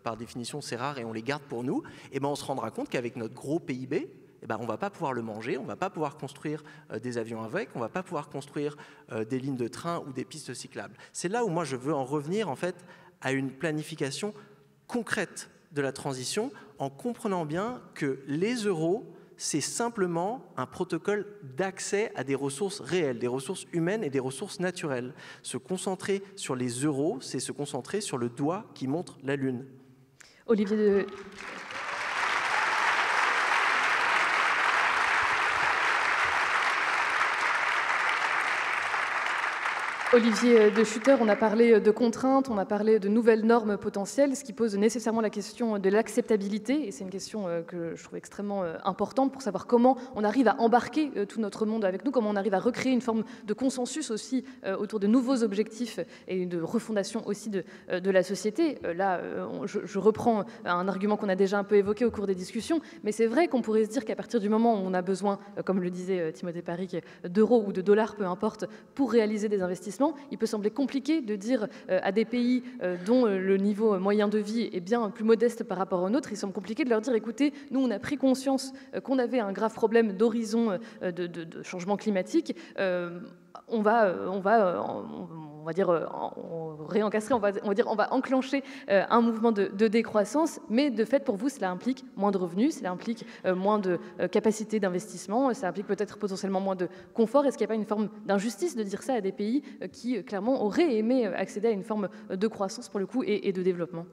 par définition c'est rare et on les garde pour nous, et on se rendra compte qu'avec notre gros PIB, on ne va pas pouvoir le manger, on ne va pas pouvoir construire des avions avec, on ne va pas pouvoir construire des lignes de train ou des pistes cyclables. C'est là où moi je veux en revenir en fait à une planification concrète de la transition, en comprenant bien que les euros, c'est simplement un protocole d'accès à des ressources réelles, des ressources humaines et des ressources naturelles. Se concentrer sur les euros, c'est se concentrer sur le doigt qui montre la lune. Olivier de... Olivier de Schutter, on a parlé de contraintes, on a parlé de nouvelles normes potentielles, ce qui pose nécessairement la question de l'acceptabilité, et c'est une question que je trouve extrêmement importante pour savoir comment on arrive à embarquer tout notre monde avec nous, comment on arrive à recréer une forme de consensus aussi autour de nouveaux objectifs et de refondation aussi de la société. Là, je reprends un argument qu'on a déjà un peu évoqué au cours des discussions, mais c'est vrai qu'on pourrait se dire qu'à partir du moment où on a besoin, comme le disait Timothée Paric, d'euros ou de dollars, peu importe, pour réaliser des investissements, il peut sembler compliqué de dire à des pays dont le niveau moyen de vie est bien plus modeste par rapport aux nôtres, il semble compliqué de leur dire, écoutez, nous on a pris conscience qu'on avait un grave problème d'horizon de changement climatique, on va enclencher un mouvement de décroissance, mais de fait pour vous cela implique moins de revenus, cela implique moins de capacité d'investissement, ça implique peut-être potentiellement moins de confort. Est-ce qu'il n'y a pas une forme d'injustice de dire ça à des pays qui clairement auraient aimé accéder à une forme de croissance pour le coup et de développement?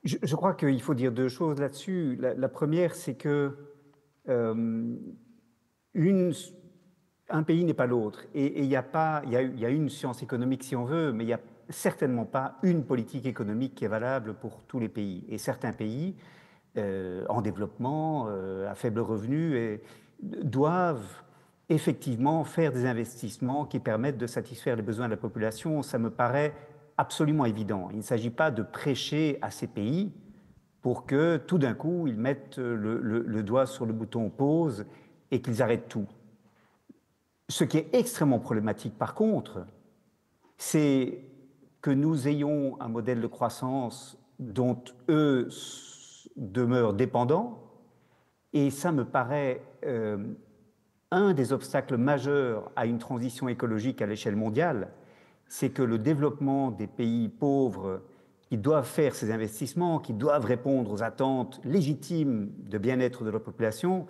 Je crois qu'il faut dire deux choses là-dessus. La première, c'est que un pays n'est pas l'autre. Et il y a une science économique si on veut, mais il n'y a certainement pas une politique économique qui est valable pour tous les pays. Et certains pays en développement, à faible revenu, doivent effectivement faire des investissements qui permettent de satisfaire les besoins de la population. Ça me paraît absolument évident. Il ne s'agit pas de prêcher à ces pays pour que tout d'un coup, ils mettent le doigt sur le bouton pause et qu'ils arrêtent tout. Ce qui est extrêmement problématique, par contre, c'est que nous ayons un modèle de croissance dont eux demeurent dépendants, et ça me paraît un des obstacles majeurs à une transition écologique à l'échelle mondiale, c'est que le développement des pays pauvres qui doivent faire ces investissements, qui doivent répondre aux attentes légitimes de bien-être de la population,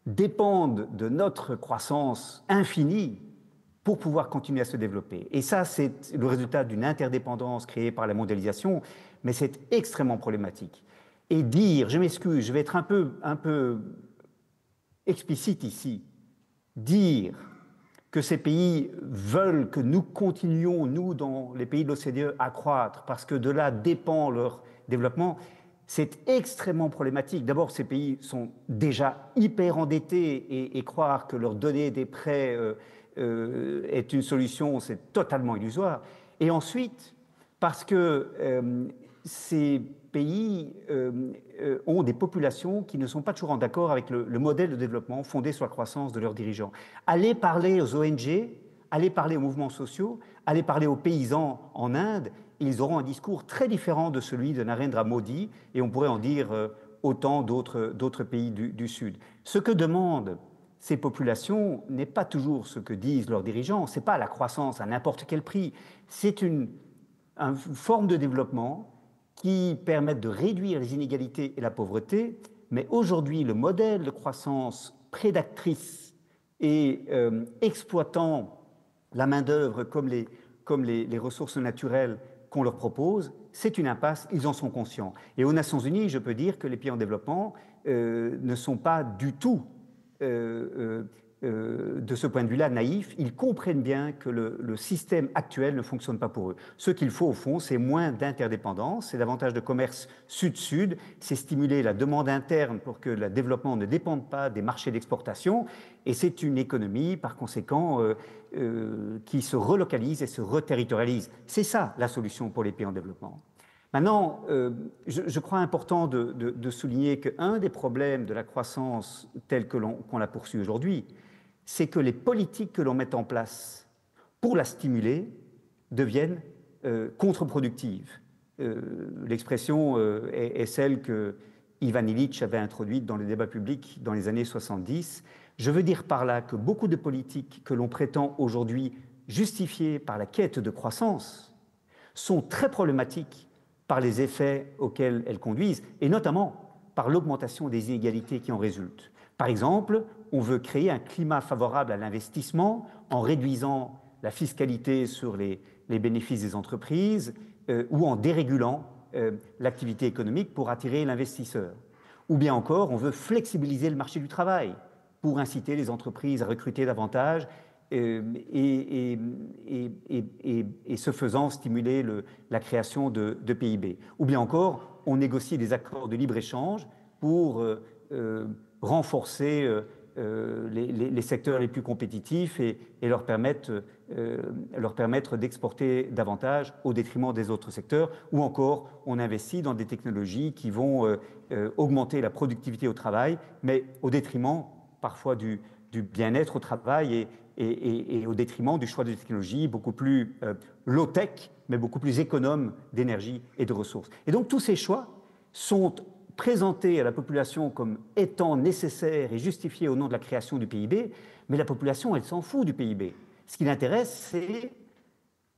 dépendent de notre croissance infinie pour pouvoir continuer à se développer. Et ça, c'est le résultat d'une interdépendance créée par la mondialisation, mais c'est extrêmement problématique. Et dire, je m'excuse, je vais être un peu explicite ici, dire que ces pays veulent que nous continuions, nous, dans les pays de l'OCDE, à croître, parce que de là dépend leur développement, c'est extrêmement problématique. D'abord, ces pays sont déjà hyper endettés et croire que leur donner des prêts est une solution, c'est totalement illusoire. Et ensuite, parce que ces pays ont des populations qui ne sont pas toujours en accord avec le modèle de développement fondé sur la croissance de leurs dirigeants. Allez parler aux ONG, allez parler aux mouvements sociaux, allez parler aux paysans en Inde, ils auront un discours très différent de celui de Narendra Modi, et on pourrait en dire autant d'autres pays du Sud. Ce que demandent ces populations n'est pas toujours ce que disent leurs dirigeants, ce n'est pas la croissance à n'importe quel prix, c'est une forme de développement qui permettent de réduire les inégalités et la pauvreté, mais aujourd'hui, le modèle de croissance prédatrice et exploitant la main-d'œuvre comme les ressources naturelles qu'on leur propose, c'est une impasse, ils en sont conscients. Et aux Nations Unies, je peux dire que les pays en développement ne sont pas du tout de ce point de vue-là, naïfs, ils comprennent bien que le système actuel ne fonctionne pas pour eux. Ce qu'il faut, au fond, c'est moins d'interdépendance, c'est davantage de commerce sud-sud, c'est stimuler la demande interne pour que le développement ne dépende pas des marchés d'exportation, et c'est une économie, par conséquent, qui se relocalise et se reterritorialise. C'est ça, la solution pour les pays en développement. Maintenant, je crois important de souligner qu'un des problèmes de la croissance telle qu'on la poursuit aujourd'hui, c'est que les politiques que l'on met en place pour la stimuler deviennent contre-productives. L'expression est celle que Ivan Illich avait introduite dans les débats publics dans les années 70. Je veux dire par là que beaucoup de politiques que l'on prétend aujourd'hui justifiées par la quête de croissance sont très problématiques par les effets auxquels elles conduisent, et notamment par l'augmentation des inégalités qui en résultent. Par exemple, on veut créer un climat favorable à l'investissement en réduisant la fiscalité sur les bénéfices des entreprises ou en dérégulant l'activité économique pour attirer l'investisseur. Ou bien encore, on veut flexibiliser le marché du travail pour inciter les entreprises à recruter davantage et ce faisant stimuler la création de PIB. Ou bien encore, on négocie des accords de libre-échange pour renforcer les secteurs les plus compétitifs et leur permettre d'exporter davantage au détriment des autres secteurs. Ou encore, on investit dans des technologies qui vont augmenter la productivité au travail, mais au détriment parfois du bien-être au travail et au détriment du choix de technologies beaucoup plus low-tech, mais beaucoup plus économes d'énergie et de ressources. Et donc tous ces choix sont présentés à la population comme étant nécessaires et justifiés au nom de la création du PIB, mais la population, elle s'en fout du PIB. Ce qui l'intéresse, c'est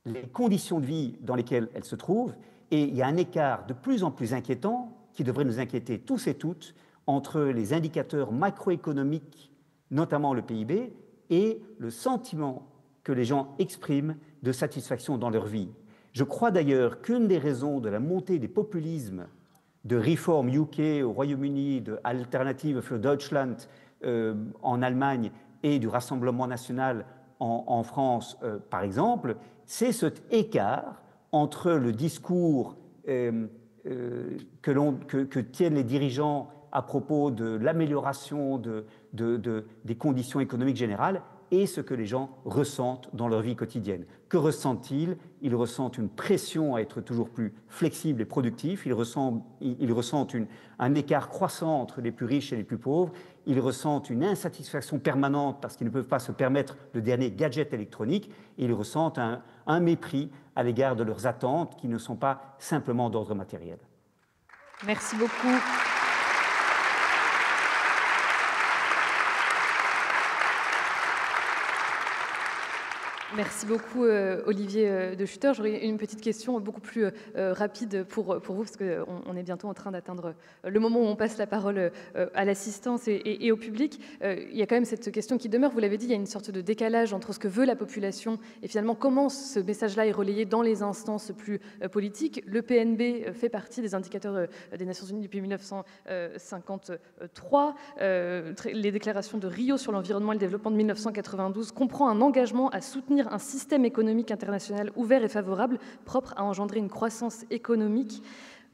les conditions de vie dans lesquelles elle se trouve, et il y a un écart de plus en plus inquiétant qui devrait nous inquiéter tous et toutes entre les indicateurs macroéconomiques, notamment le PIB, et le sentiment que les gens expriment de satisfaction dans leur vie. Je crois d'ailleurs qu'une des raisons de la montée des populismes de Reform UK au Royaume-Uni, de Alternative für Deutschland en Allemagne et du Rassemblement national en France, par exemple, c'est cet écart entre le discours que tiennent les dirigeants à propos de l'amélioration des conditions économiques générales et ce que les gens ressentent dans leur vie quotidienne. Que ressentent-ils? Ils ressentent une pression à être toujours plus flexibles et productifs, ils ressentent un écart croissant entre les plus riches et les plus pauvres, ils ressentent une insatisfaction permanente parce qu'ils ne peuvent pas se permettre le dernier gadget électronique, et ils ressentent un mépris à l'égard de leurs attentes qui ne sont pas simplement d'ordre matériel. Merci beaucoup. Merci beaucoup Olivier De Schutter. J'aurais une petite question beaucoup plus rapide pour vous, parce qu'on est bientôt en train d'atteindre le moment où on passe la parole à l'assistance et au public. Il y a quand même cette question qui demeure, vous l'avez dit, il y a une sorte de décalage entre ce que veut la population et finalement comment ce message-là est relayé dans les instances plus politiques. Le PNB fait partie des indicateurs des Nations Unies depuis 1953. Les déclarations de Rio sur l'environnement et le développement de 1992 comprend un engagement à soutenir un système économique international ouvert et favorable, propre à engendrer une croissance économique.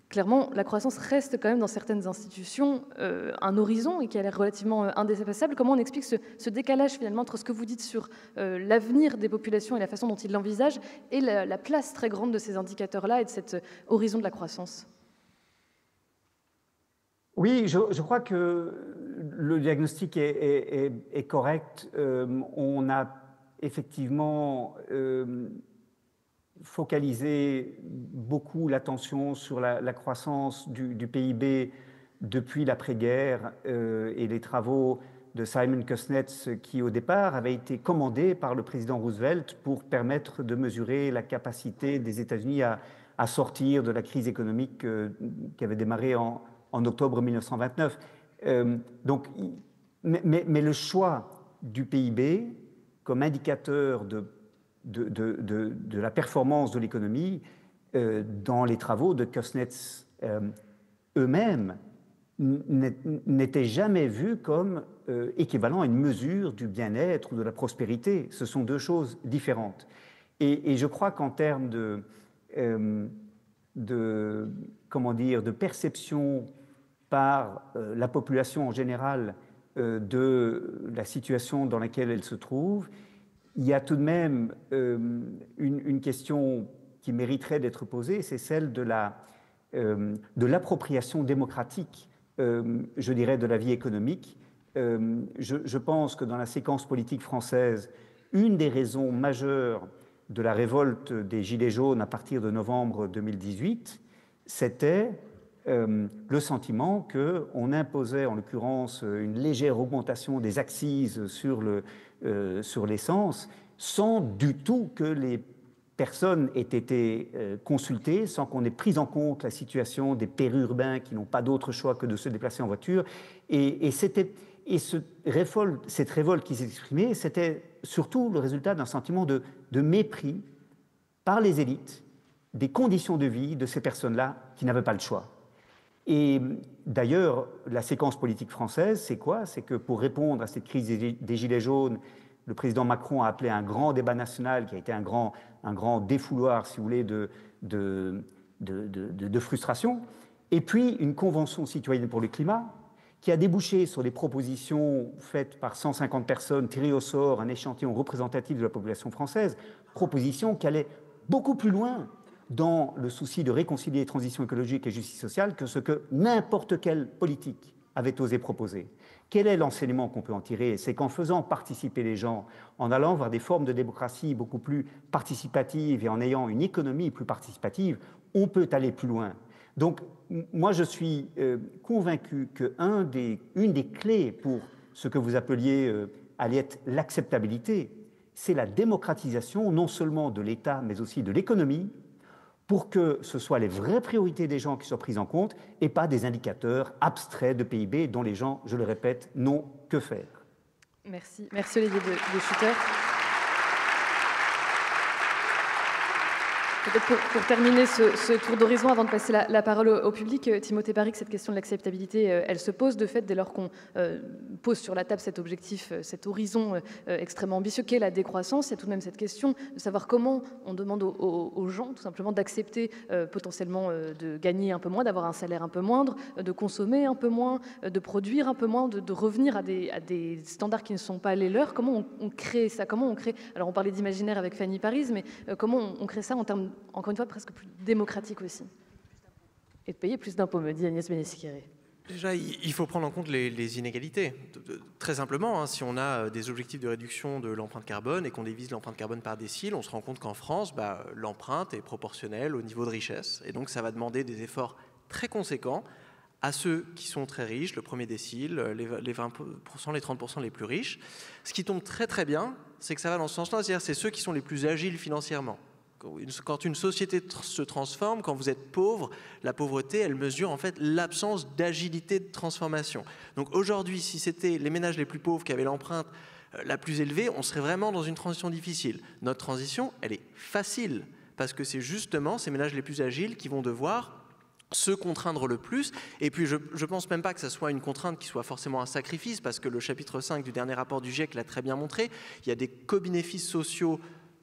Clairement, la croissance reste quand même dans certaines institutions un horizon et qui a l'air relativement indépassable. Comment on explique ce décalage finalement entre ce que vous dites sur l'avenir des populations et la façon dont ils l'envisagent et la place très grande de ces indicateurs-là et de cet horizon de la croissance? Oui, je crois que le diagnostic est correct. On a effectivement focalisé beaucoup l'attention sur la croissance du PIB depuis l'après-guerre et les travaux de Simon Kuznets qui, au départ, avaient été commandés par le président Roosevelt pour permettre de mesurer la capacité des États-Unis à sortir de la crise économique qui avait démarré en octobre 1929. Mais le choix du PIB comme indicateur de la performance de l'économie dans les travaux de Kuznets eux-mêmes n'était jamais vu comme équivalent à une mesure du bien-être ou de la prospérité. Ce sont deux choses différentes. Et je crois qu'en termes de perception par la population en général de la situation dans laquelle elle se trouve, il y a tout de même une question qui mériterait d'être posée, c'est celle de l'appropriation démocratique, je dirais, de la vie économique. Je pense que dans la séquence politique française, une des raisons majeures de la révolte des Gilets jaunes à partir de novembre 2018, c'était le sentiment qu'on imposait, en l'occurrence, une légère augmentation des accises sur l'essence, sans du tout que les personnes aient été consultées, sans qu'on ait pris en compte la situation des périurbains qui n'ont pas d'autre choix que de se déplacer en voiture. Et cette révolte qui s'exprimait, c'était surtout le résultat d'un sentiment de mépris par les élites des conditions de vie de ces personnes-là qui n'avaient pas le choix. Et d'ailleurs, la séquence politique française, c'est quoi? C'est que pour répondre à cette crise des Gilets jaunes, le président Macron a appelé un grand débat national qui a été un grand défouloir, si vous voulez, de frustration. Et puis, une convention citoyenne pour le climat qui a débouché sur des propositions faites par 150 personnes, tirées au sort, un échantillon représentatif de la population française, propositions qui allaient beaucoup plus loin dans le souci de réconcilier transition écologique et justice sociale que ce que n'importe quelle politique avait osé proposer. Quel est l'enseignement qu'on peut en tirer? C'est qu'en faisant participer les gens, en allant vers des formes de démocratie beaucoup plus participatives et en ayant une économie plus participative, on peut aller plus loin. Donc, moi, je suis convaincu qu'une des clés pour ce que vous appeliez, Aliette, l'acceptabilité, c'est la démocratisation non seulement de l'État, mais aussi de l'économie, pour que ce soit les vraies priorités des gens qui soient prises en compte et pas des indicateurs abstraits de PIB dont les gens, je le répète, n'ont que faire. Merci. Merci Olivier De Schutter. Pour terminer ce tour d'horizon, avant de passer la parole au public, Timothée Parrique, cette question de l'acceptabilité, elle se pose de fait dès lors qu'on pose sur la table cet objectif, cet horizon extrêmement ambitieux qu'est la décroissance. Il y a tout de même cette question de savoir comment on demande aux gens tout simplement d'accepter potentiellement de gagner un peu moins, d'avoir un salaire un peu moindre, de consommer un peu moins, de produire un peu moins, de revenir à des standards qui ne sont pas les leurs. Comment on crée ça? Comment on crée... Alors on parlait d'imaginaire avec Fanny Paris, mais comment on crée ça en termes, encore une fois, presque plus démocratique aussi? Et de payer plus d'impôts, me dit Agnès Benesse-Siré. Déjà, il faut prendre en compte les inégalités. Très simplement, si on a des objectifs de réduction de l'empreinte carbone et qu'on divise l'empreinte carbone par décile, on se rend compte qu'en France, l'empreinte est proportionnelle au niveau de richesse. Et donc, ça va demander des efforts très conséquents à ceux qui sont très riches, le premier décile, les 20%, les 30% les plus riches. Ce qui tombe très très bien c'est que ça va dans ce sens-là, c'est-à-dire c'est ceux qui sont les plus agiles financièrement. Quand une société se transforme, quand vous êtes pauvre, la pauvreté, elle mesure en fait l'absence d'agilité de transformation. Donc aujourd'hui, si c'était les ménages les plus pauvres qui avaient l'empreinte la plus élevée, on serait vraiment dans une transition difficile. Notre transition, elle est facile, parce que c'est justement ces ménages les plus agiles qui vont devoir se contraindre le plus. Et puis je ne pense même pas que ça soit une contrainte qui soit forcément un sacrifice, parce que le chapitre 5 du dernier rapport du GIEC l'a très bien montré. Il y a des co-bénéfices sociaux,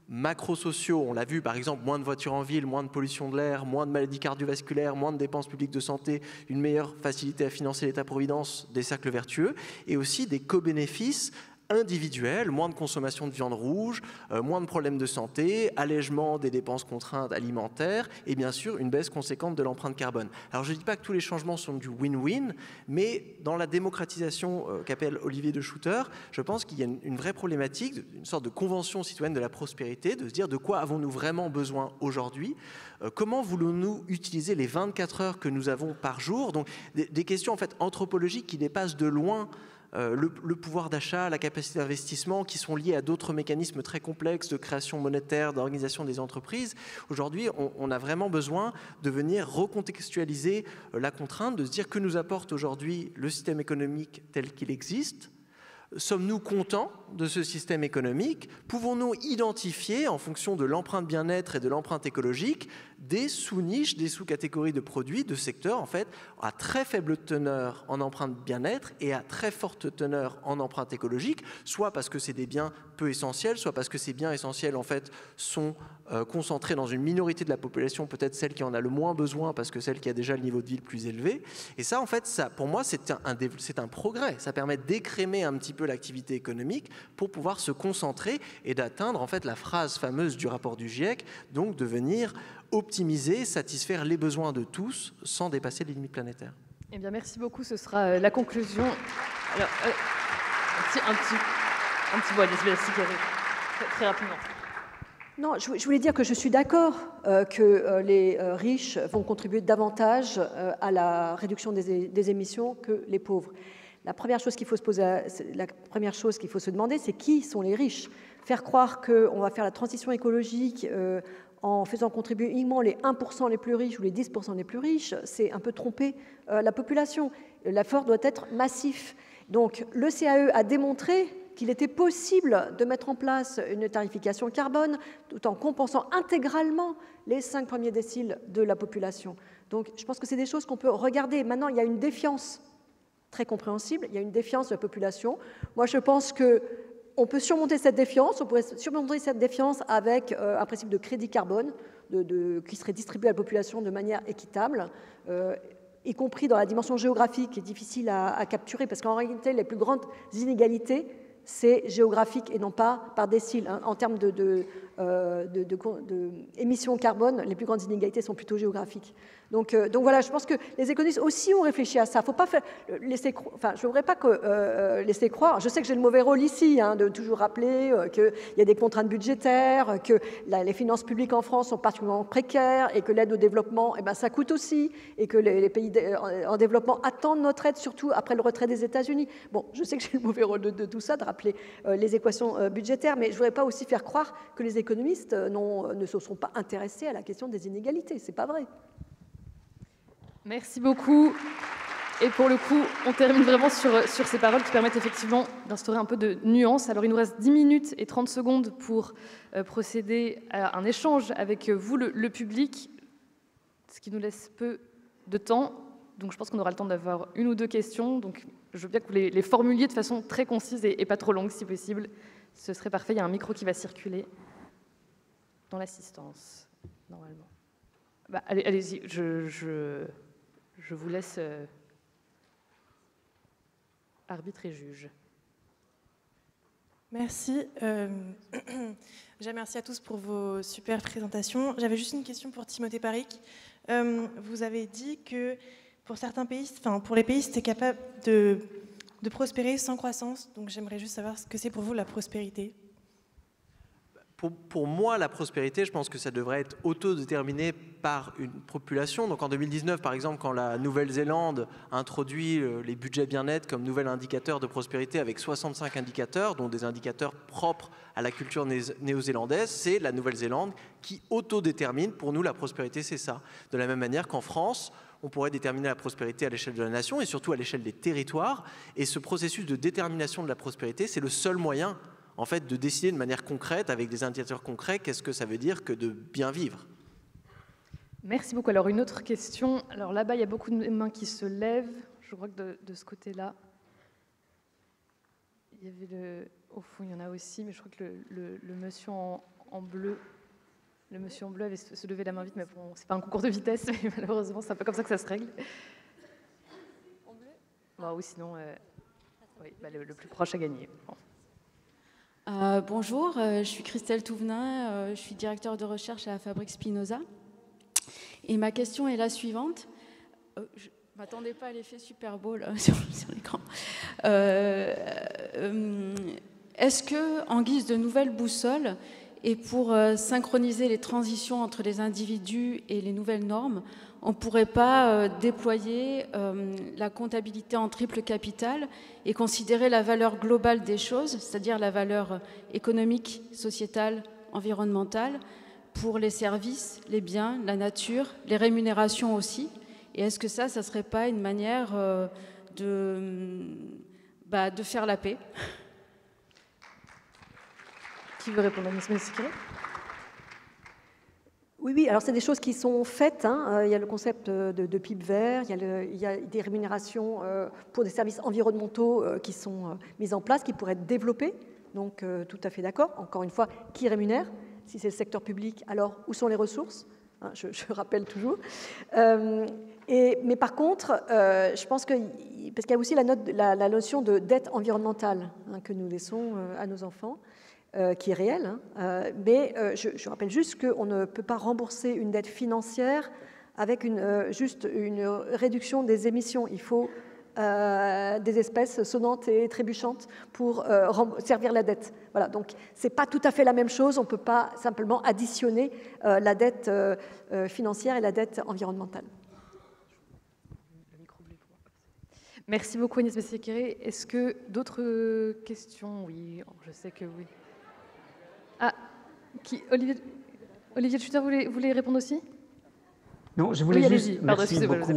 macro-sociaux, on l'a vu par exemple, moins de voitures en ville, moins de pollution de l'air, moins de maladies cardiovasculaires, moins de dépenses publiques de santé, une meilleure facilité à financer l'État-providence, des cercles vertueux, et aussi des co-bénéfices individuels, moins de consommation de viande rouge, moins de problèmes de santé, allègement des dépenses contraintes alimentaires et bien sûr une baisse conséquente de l'empreinte carbone. Alors je ne dis pas que tous les changements sont du win-win, mais dans la démocratisation qu'appelle Olivier de Schutter, je pense qu'il y a une vraie problématique, une sorte de convention citoyenne de la prospérité, de se dire de quoi avons-nous vraiment besoin aujourd'hui, comment voulons-nous utiliser les 24 heures que nous avons par jour, donc des questions en fait anthropologiques qui dépassent de loin le pouvoir d'achat, la capacité d'investissement qui sont liés à d'autres mécanismes très complexes de création monétaire, d'organisation des entreprises. Aujourd'hui, on a vraiment besoin de venir recontextualiser la contrainte, de se dire que nous apporte aujourd'hui le système économique tel qu'il existe. Sommes-nous contents de ce système économique? Pouvons-nous identifier, en fonction de l'empreinte bien-être et de l'empreinte écologique, des sous-niches, des sous-catégories de produits, de secteurs, en fait, à très faible teneur en empreinte bien-être et à très forte teneur en empreinte écologique, soit parce que c'est des biens peu essentiels, soit parce que ces biens essentiels, en fait, sont concentrés dans une minorité de la population, peut-être celle qui en a le moins besoin, parce que celle qui a déjà le niveau de vie le plus élevé. Et ça, en fait, ça, pour moi, c'est un progrès. Ça permet d'écrémer un petit peu l'activité économique pour pouvoir se concentrer et d'atteindre, en fait, la phrase fameuse du rapport du GIEC, donc de venir optimiser, satisfaire les besoins de tous sans dépasser les limites planétaires. Eh bien, merci beaucoup. Ce sera la conclusion. Alors, un petit mot, très rapidement. Non, je voulais dire que je suis d'accord que les riches vont contribuer davantage à la réduction des émissions que les pauvres. La première chose qu'il faut se demander, c'est qui sont les riches. Faire croire qu'on va faire la transition écologique en faisant contribuer uniquement les 1% les plus riches ou les 10% les plus riches, c'est un peu tromper la population. L'effort doit être massif. Donc le CAE a démontré qu'il était possible de mettre en place une tarification carbone tout en compensant intégralement les 5 premiers déciles de la population. Donc je pense que c'est des choses qu'on peut regarder. Maintenant, il y a une défiance très compréhensible, il y a une défiance de la population. Moi, je pense qu'on peut surmonter cette défiance, on pourrait surmonter cette défiance avec un principe de crédit carbone qui serait distribué à la population de manière équitable, y compris dans la dimension géographique qui est difficile à capturer, parce qu'en réalité, les plus grandes inégalités, c'est géographique et non pas par décile. En termes d'émissions carbone, les plus grandes inégalités sont plutôt géographiques. Donc voilà, je pense que les économistes aussi ont réfléchi à ça. Faut pas laisser je ne voudrais pas laisser croire. Je sais que j'ai le mauvais rôle ici, de toujours rappeler qu'il y a des contraintes budgétaires, que les finances publiques en France sont particulièrement précaires et que l'aide au développement, ça coûte aussi, et que les pays en développement attendent notre aide, surtout après le retrait des États-Unis. Bon, je sais que j'ai le mauvais rôle de tout ça, de rappeler les équations budgétaires, mais je ne voudrais pas aussi faire croire que les économistes ne se sont pas intéressés à la question des inégalités. Ce n'est pas vrai. Merci beaucoup. Et pour le coup, on termine vraiment sur ces paroles qui permettent effectivement d'instaurer un peu de nuance. Alors, il nous reste 10 minutes et 30 secondes pour procéder à un échange avec vous, le public, ce qui nous laisse peu de temps. Donc, je pense qu'on aura le temps d'avoir une ou deux questions. Donc, je veux bien que vous les formuliez de façon très concise et pas trop longue, si possible. Ce serait parfait. Il y a un micro qui va circuler dans l'assistance, normalement. Allez-y, je vous laisse arbitre et juge. Merci. Déjà, merci à tous pour vos super présentations. J'avais juste une question pour Timothée Paric. Vous avez dit que pour certains pays, pour les pays, c'était capable de prospérer sans croissance. Donc, j'aimerais juste savoir ce que c'est pour vous la prospérité. Pour moi, la prospérité, je pense que ça devrait être autodéterminé par une population. Donc en 2019, par exemple, quand la Nouvelle-Zélande introduit les budgets bien-être comme nouvel indicateur de prospérité avec 65 indicateurs, dont des indicateurs propres à la culture néo-zélandaise, c'est la Nouvelle-Zélande qui autodétermine. Pour nous, la prospérité, c'est ça. De la même manière qu'en France, on pourrait déterminer la prospérité à l'échelle de la nation et surtout à l'échelle des territoires. Et ce processus de détermination de la prospérité, c'est le seul moyen en fait, de décider de manière concrète, avec des indicateurs concrets, qu'est-ce que ça veut dire que de bien vivre. Merci beaucoup. Alors, une autre question. Alors là-bas, il y a beaucoup de mains qui se lèvent. Je crois que de ce côté-là, il y avait au fond, il y en a aussi, mais je crois que le monsieur en bleu, le monsieur en bleu avait se levé la main vite, mais bon, c'est pas un concours de vitesse, mais malheureusement, c'est un peu comme ça que ça se règle. En bleu bon, ou sinon, oui, le plus proche a gagné. Bon. Bonjour, je suis Christelle Touvenin, je suis directeur de recherche à la Fabrique Spinoza. Et ma question est la suivante. Je ne m'attendais pas à l'effet Super Bowl sur l'écran. Est-ce que, en guise de nouvelle boussole, et pour synchroniser les transitions entre les individus et les nouvelles normes, on ne pourrait pas déployer la comptabilité en triple capital et considérer la valeur globale des choses, c'est-à-dire la valeur économique, sociétale, environnementale, pour les services, les biens, la nature, les rémunérations aussi. Et est-ce que ça ne serait pas une manière de faire la paix? Qui veut répondre à Ms. Messiquet? Oui, alors c'est des choses qui sont faites. Hein. Il y a le concept de PIB vert, il y a des rémunérations pour des services environnementaux qui sont mises en place, qui pourraient être développées. Donc tout à fait d'accord. Encore une fois, qui rémunère? Si c'est le secteur public, alors où sont les ressources? Hein, je rappelle toujours. Mais par contre, je pense parce qu'il y a aussi la notion de dette environnementale que nous laissons à nos enfants. Qui est réel, mais je rappelle juste qu'on ne peut pas rembourser une dette financière avec juste une réduction des émissions. Il faut des espèces sonnantes et trébuchantes pour servir la dette. Voilà, donc ce n'est pas tout à fait la même chose. On ne peut pas simplement additionner la dette financière et la dette environnementale. Merci beaucoup Agnès Bessékéré. Est-ce que d'autres questions? Oui, je sais que oui. Ah, Olivier de Schutter, vous voulez répondre aussi? Non, je voulais juste... Pardon, merci beaucoup.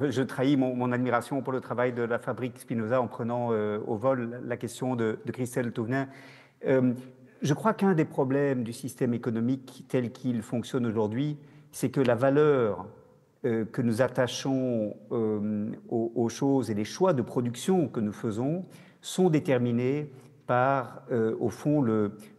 Je trahis mon admiration pour le travail de la Fabrique Spinoza en prenant au vol la question de Christelle Touvenin. Je crois qu'un des problèmes du système économique tel qu'il fonctionne aujourd'hui, c'est que la valeur que nous attachons aux choses et les choix de production que nous faisons sont déterminés par, au fond,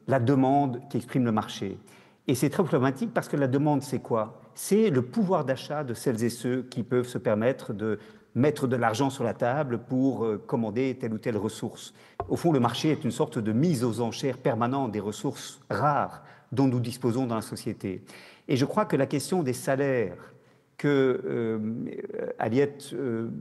la demande qu'exprime le marché. Et c'est très problématique parce que la demande, c'est quoi? C'est le pouvoir d'achat de celles et ceux qui peuvent se permettre de mettre de l'argent sur la table pour commander telle ou telle ressource. Au fond, le marché est une sorte de mise aux enchères permanente des ressources rares dont nous disposons dans la société. Et je crois que la question des salaires que Aliette, que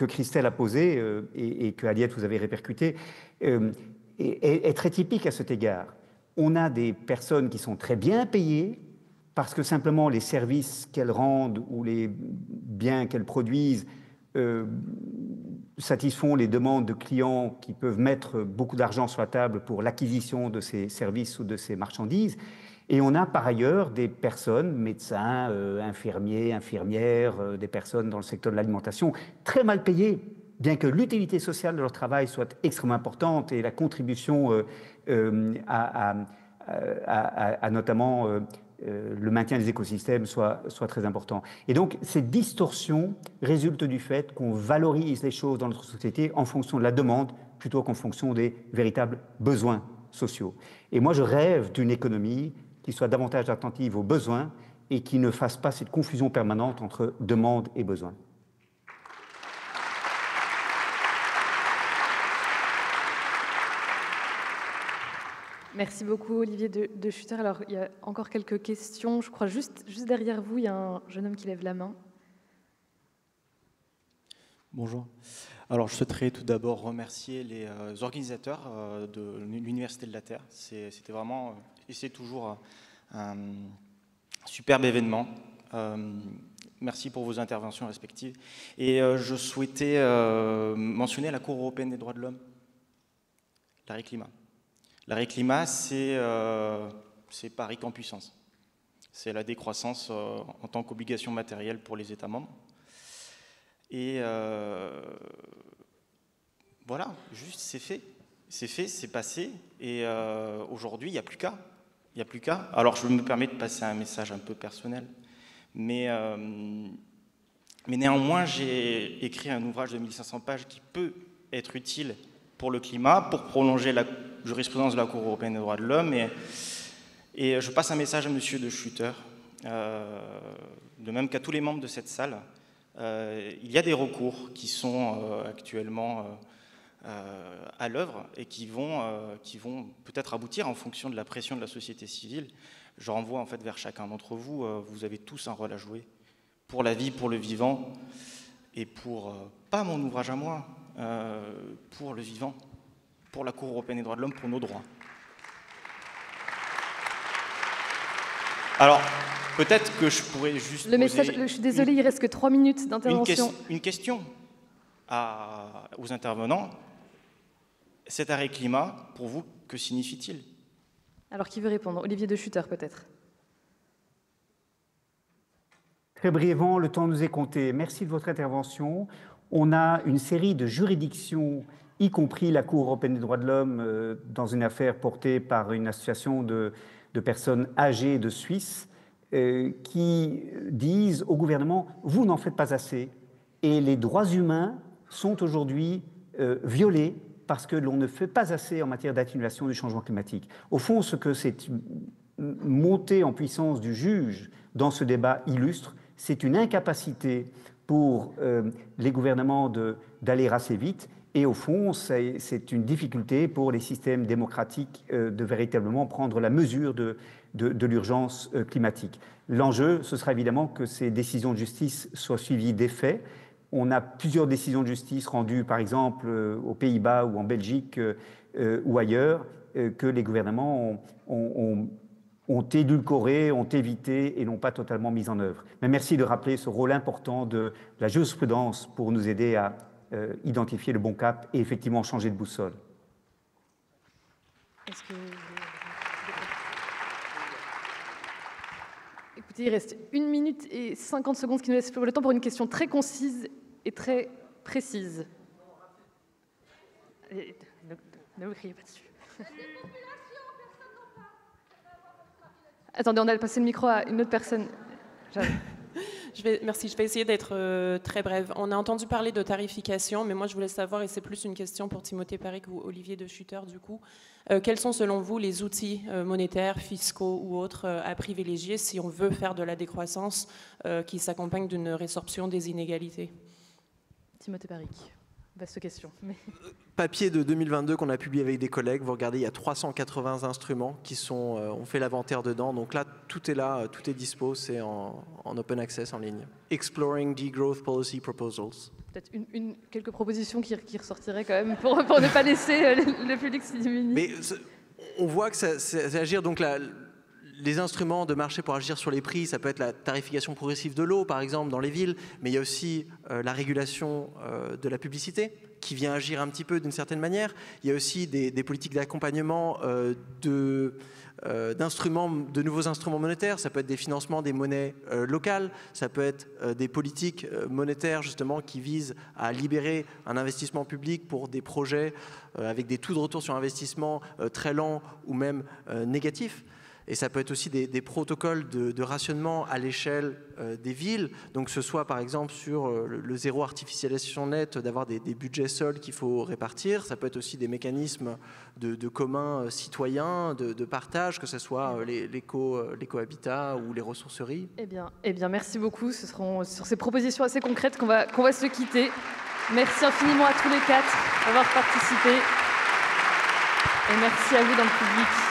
Christelle a posé et que Aliette vous avez répercuté est très typique à cet égard. On a des personnes qui sont très bien payées parce que simplement les services qu'elles rendent ou les biens qu'elles produisent satisfont les demandes de clients qui peuvent mettre beaucoup d'argent sur la table pour l'acquisition de ces services ou de ces marchandises. Et on a par ailleurs des personnes, médecins, infirmiers, infirmières, des personnes dans le secteur de l'alimentation, très mal payées, bien que l'utilité sociale de leur travail soit extrêmement importante et la contribution à notamment le maintien des écosystèmes soit très important. Et donc, cette distorsion résulte du fait qu'on valorise les choses dans notre société en fonction de la demande plutôt qu'en fonction des véritables besoins sociaux. Et moi, je rêve d'une économie qui soit davantage attentive aux besoins et qui ne fasse pas cette confusion permanente entre demande et besoin. Merci beaucoup Olivier de Schutter. Alors, il y a encore quelques questions. Je crois juste derrière vous, il y a un jeune homme qui lève la main. Bonjour. Alors, je souhaiterais tout d'abord remercier les organisateurs de l'Université de la Terre. C'était vraiment, et c'est toujours un superbe événement. Merci pour vos interventions respectives. Et je souhaitais mentionner la Cour européenne des droits de l'homme, l'arrêt climat. L'arrêt climat, c'est Paris qu'en puissance. C'est la décroissance en tant qu'obligation matérielle pour les États membres. Et voilà, juste c'est fait, c'est passé, et aujourd'hui il n'y a plus qu'à. Il n'y a plus qu'à. Alors je me permets de passer un message un peu personnel, mais néanmoins j'ai écrit un ouvrage de 1500 pages qui peut être utile pour le climat, pour prolonger la jurisprudence de la Cour européenne des droits de l'homme, et je passe un message à Monsieur De Schutter, de même qu'à tous les membres de cette salle. Il y a des recours qui sont actuellement à l'œuvre et qui vont peut-être aboutir en fonction de la pression de la société civile. Je renvoie en fait vers chacun d'entre vous. Vous avez tous un rôle à jouer pour la vie, pour le vivant, et pour, pas mon ouvrage à moi, pour le vivant, pour la Cour européenne des droits de l'homme, pour nos droits. Alors, peut-être que je pourrais juste le message, je suis désolée, il reste que 3 minutes d'intervention. Une question aux intervenants. Cet arrêt climat, pour vous, que signifie-t-il? Alors, qui veut répondre? Olivier De Schutter, peut-être. Très brièvement, le temps nous est compté. Merci de votre intervention. On a une série de juridictions, y compris la Cour européenne des droits de l'homme, dans une affaire portée par une association de personnes âgées de Suisse, qui disent au gouvernement « vous n'en faites pas assez ». Et les droits humains sont aujourd'hui violés parce que l'on ne fait pas assez en matière d'atténuation du changement climatique. Au fond, ce que cette montée en puissance du juge dans ce débat illustre, c'est une incapacité pour les gouvernements d'aller assez vite, et au fond, c'est une difficulté pour les systèmes démocratiques de véritablement prendre la mesure de l'urgence climatique. L'enjeu, ce sera évidemment que ces décisions de justice soient suivies d'effets. On a plusieurs décisions de justice rendues, par exemple, aux Pays-Bas ou en Belgique ou ailleurs, que les gouvernements ont édulcoré, ont évité et n'ont pas totalement mis en œuvre. Mais merci de rappeler ce rôle important de la jurisprudence pour nous aider à identifier le bon cap et effectivement changer de boussole. Écoutez, il reste 1 minute et 50 secondes, ce qui nous laisse le temps pour une question très concise et très précise. Ne vous criez pas dessus. Attendez, on a passé le micro à une autre personne. Merci, je vais essayer d'être très brève. On a entendu parler de tarification, mais moi je voulais savoir, et c'est plus une question pour Timothée Paric ou Olivier De Schutter du coup, quels sont selon vous les outils monétaires, fiscaux ou autres à privilégier si on veut faire de la décroissance qui s'accompagne d'une résorption des inégalités? Timothée Paric, vaste question. Mais... Papier de 2022 qu'on a publié avec des collègues, vous regardez, il y a 380 instruments qui sont, on fait l'inventaire dedans, donc là, tout est dispo, c'est en open access, en ligne. Exploring Degrowth Policy Proposals. Peut-être quelques propositions qui ressortiraient quand même pour ne pas laisser le public s'y diminuer. Mais on voit que c'est agir, donc les instruments de marché pour agir sur les prix, ça peut être la tarification progressive de l'eau, par exemple, dans les villes, mais il y a aussi la régulation de la publicité, qui vient agir un petit peu d'une certaine manière. Il y a aussi des politiques d'accompagnement de nouveaux instruments monétaires. Ça peut être des financements des monnaies locales, ça peut être des politiques monétaires justement qui visent à libérer un investissement public pour des projets avec des taux de retour sur investissement très lents ou même négatifs. Et ça peut être aussi des protocoles de rationnement à l'échelle des villes. Donc, ce soit par exemple sur le zéro artificialisation nette, d'avoir des budgets sols qu'il faut répartir. Ça peut être aussi des mécanismes de commun citoyen, de partage, que ce soit l'éco-habitat ou les ressourceries. Eh bien, merci beaucoup. Ce seront sur ces propositions assez concrètes qu'on va se quitter. Merci infiniment à tous les 4 d'avoir participé. Et merci à vous dans le public.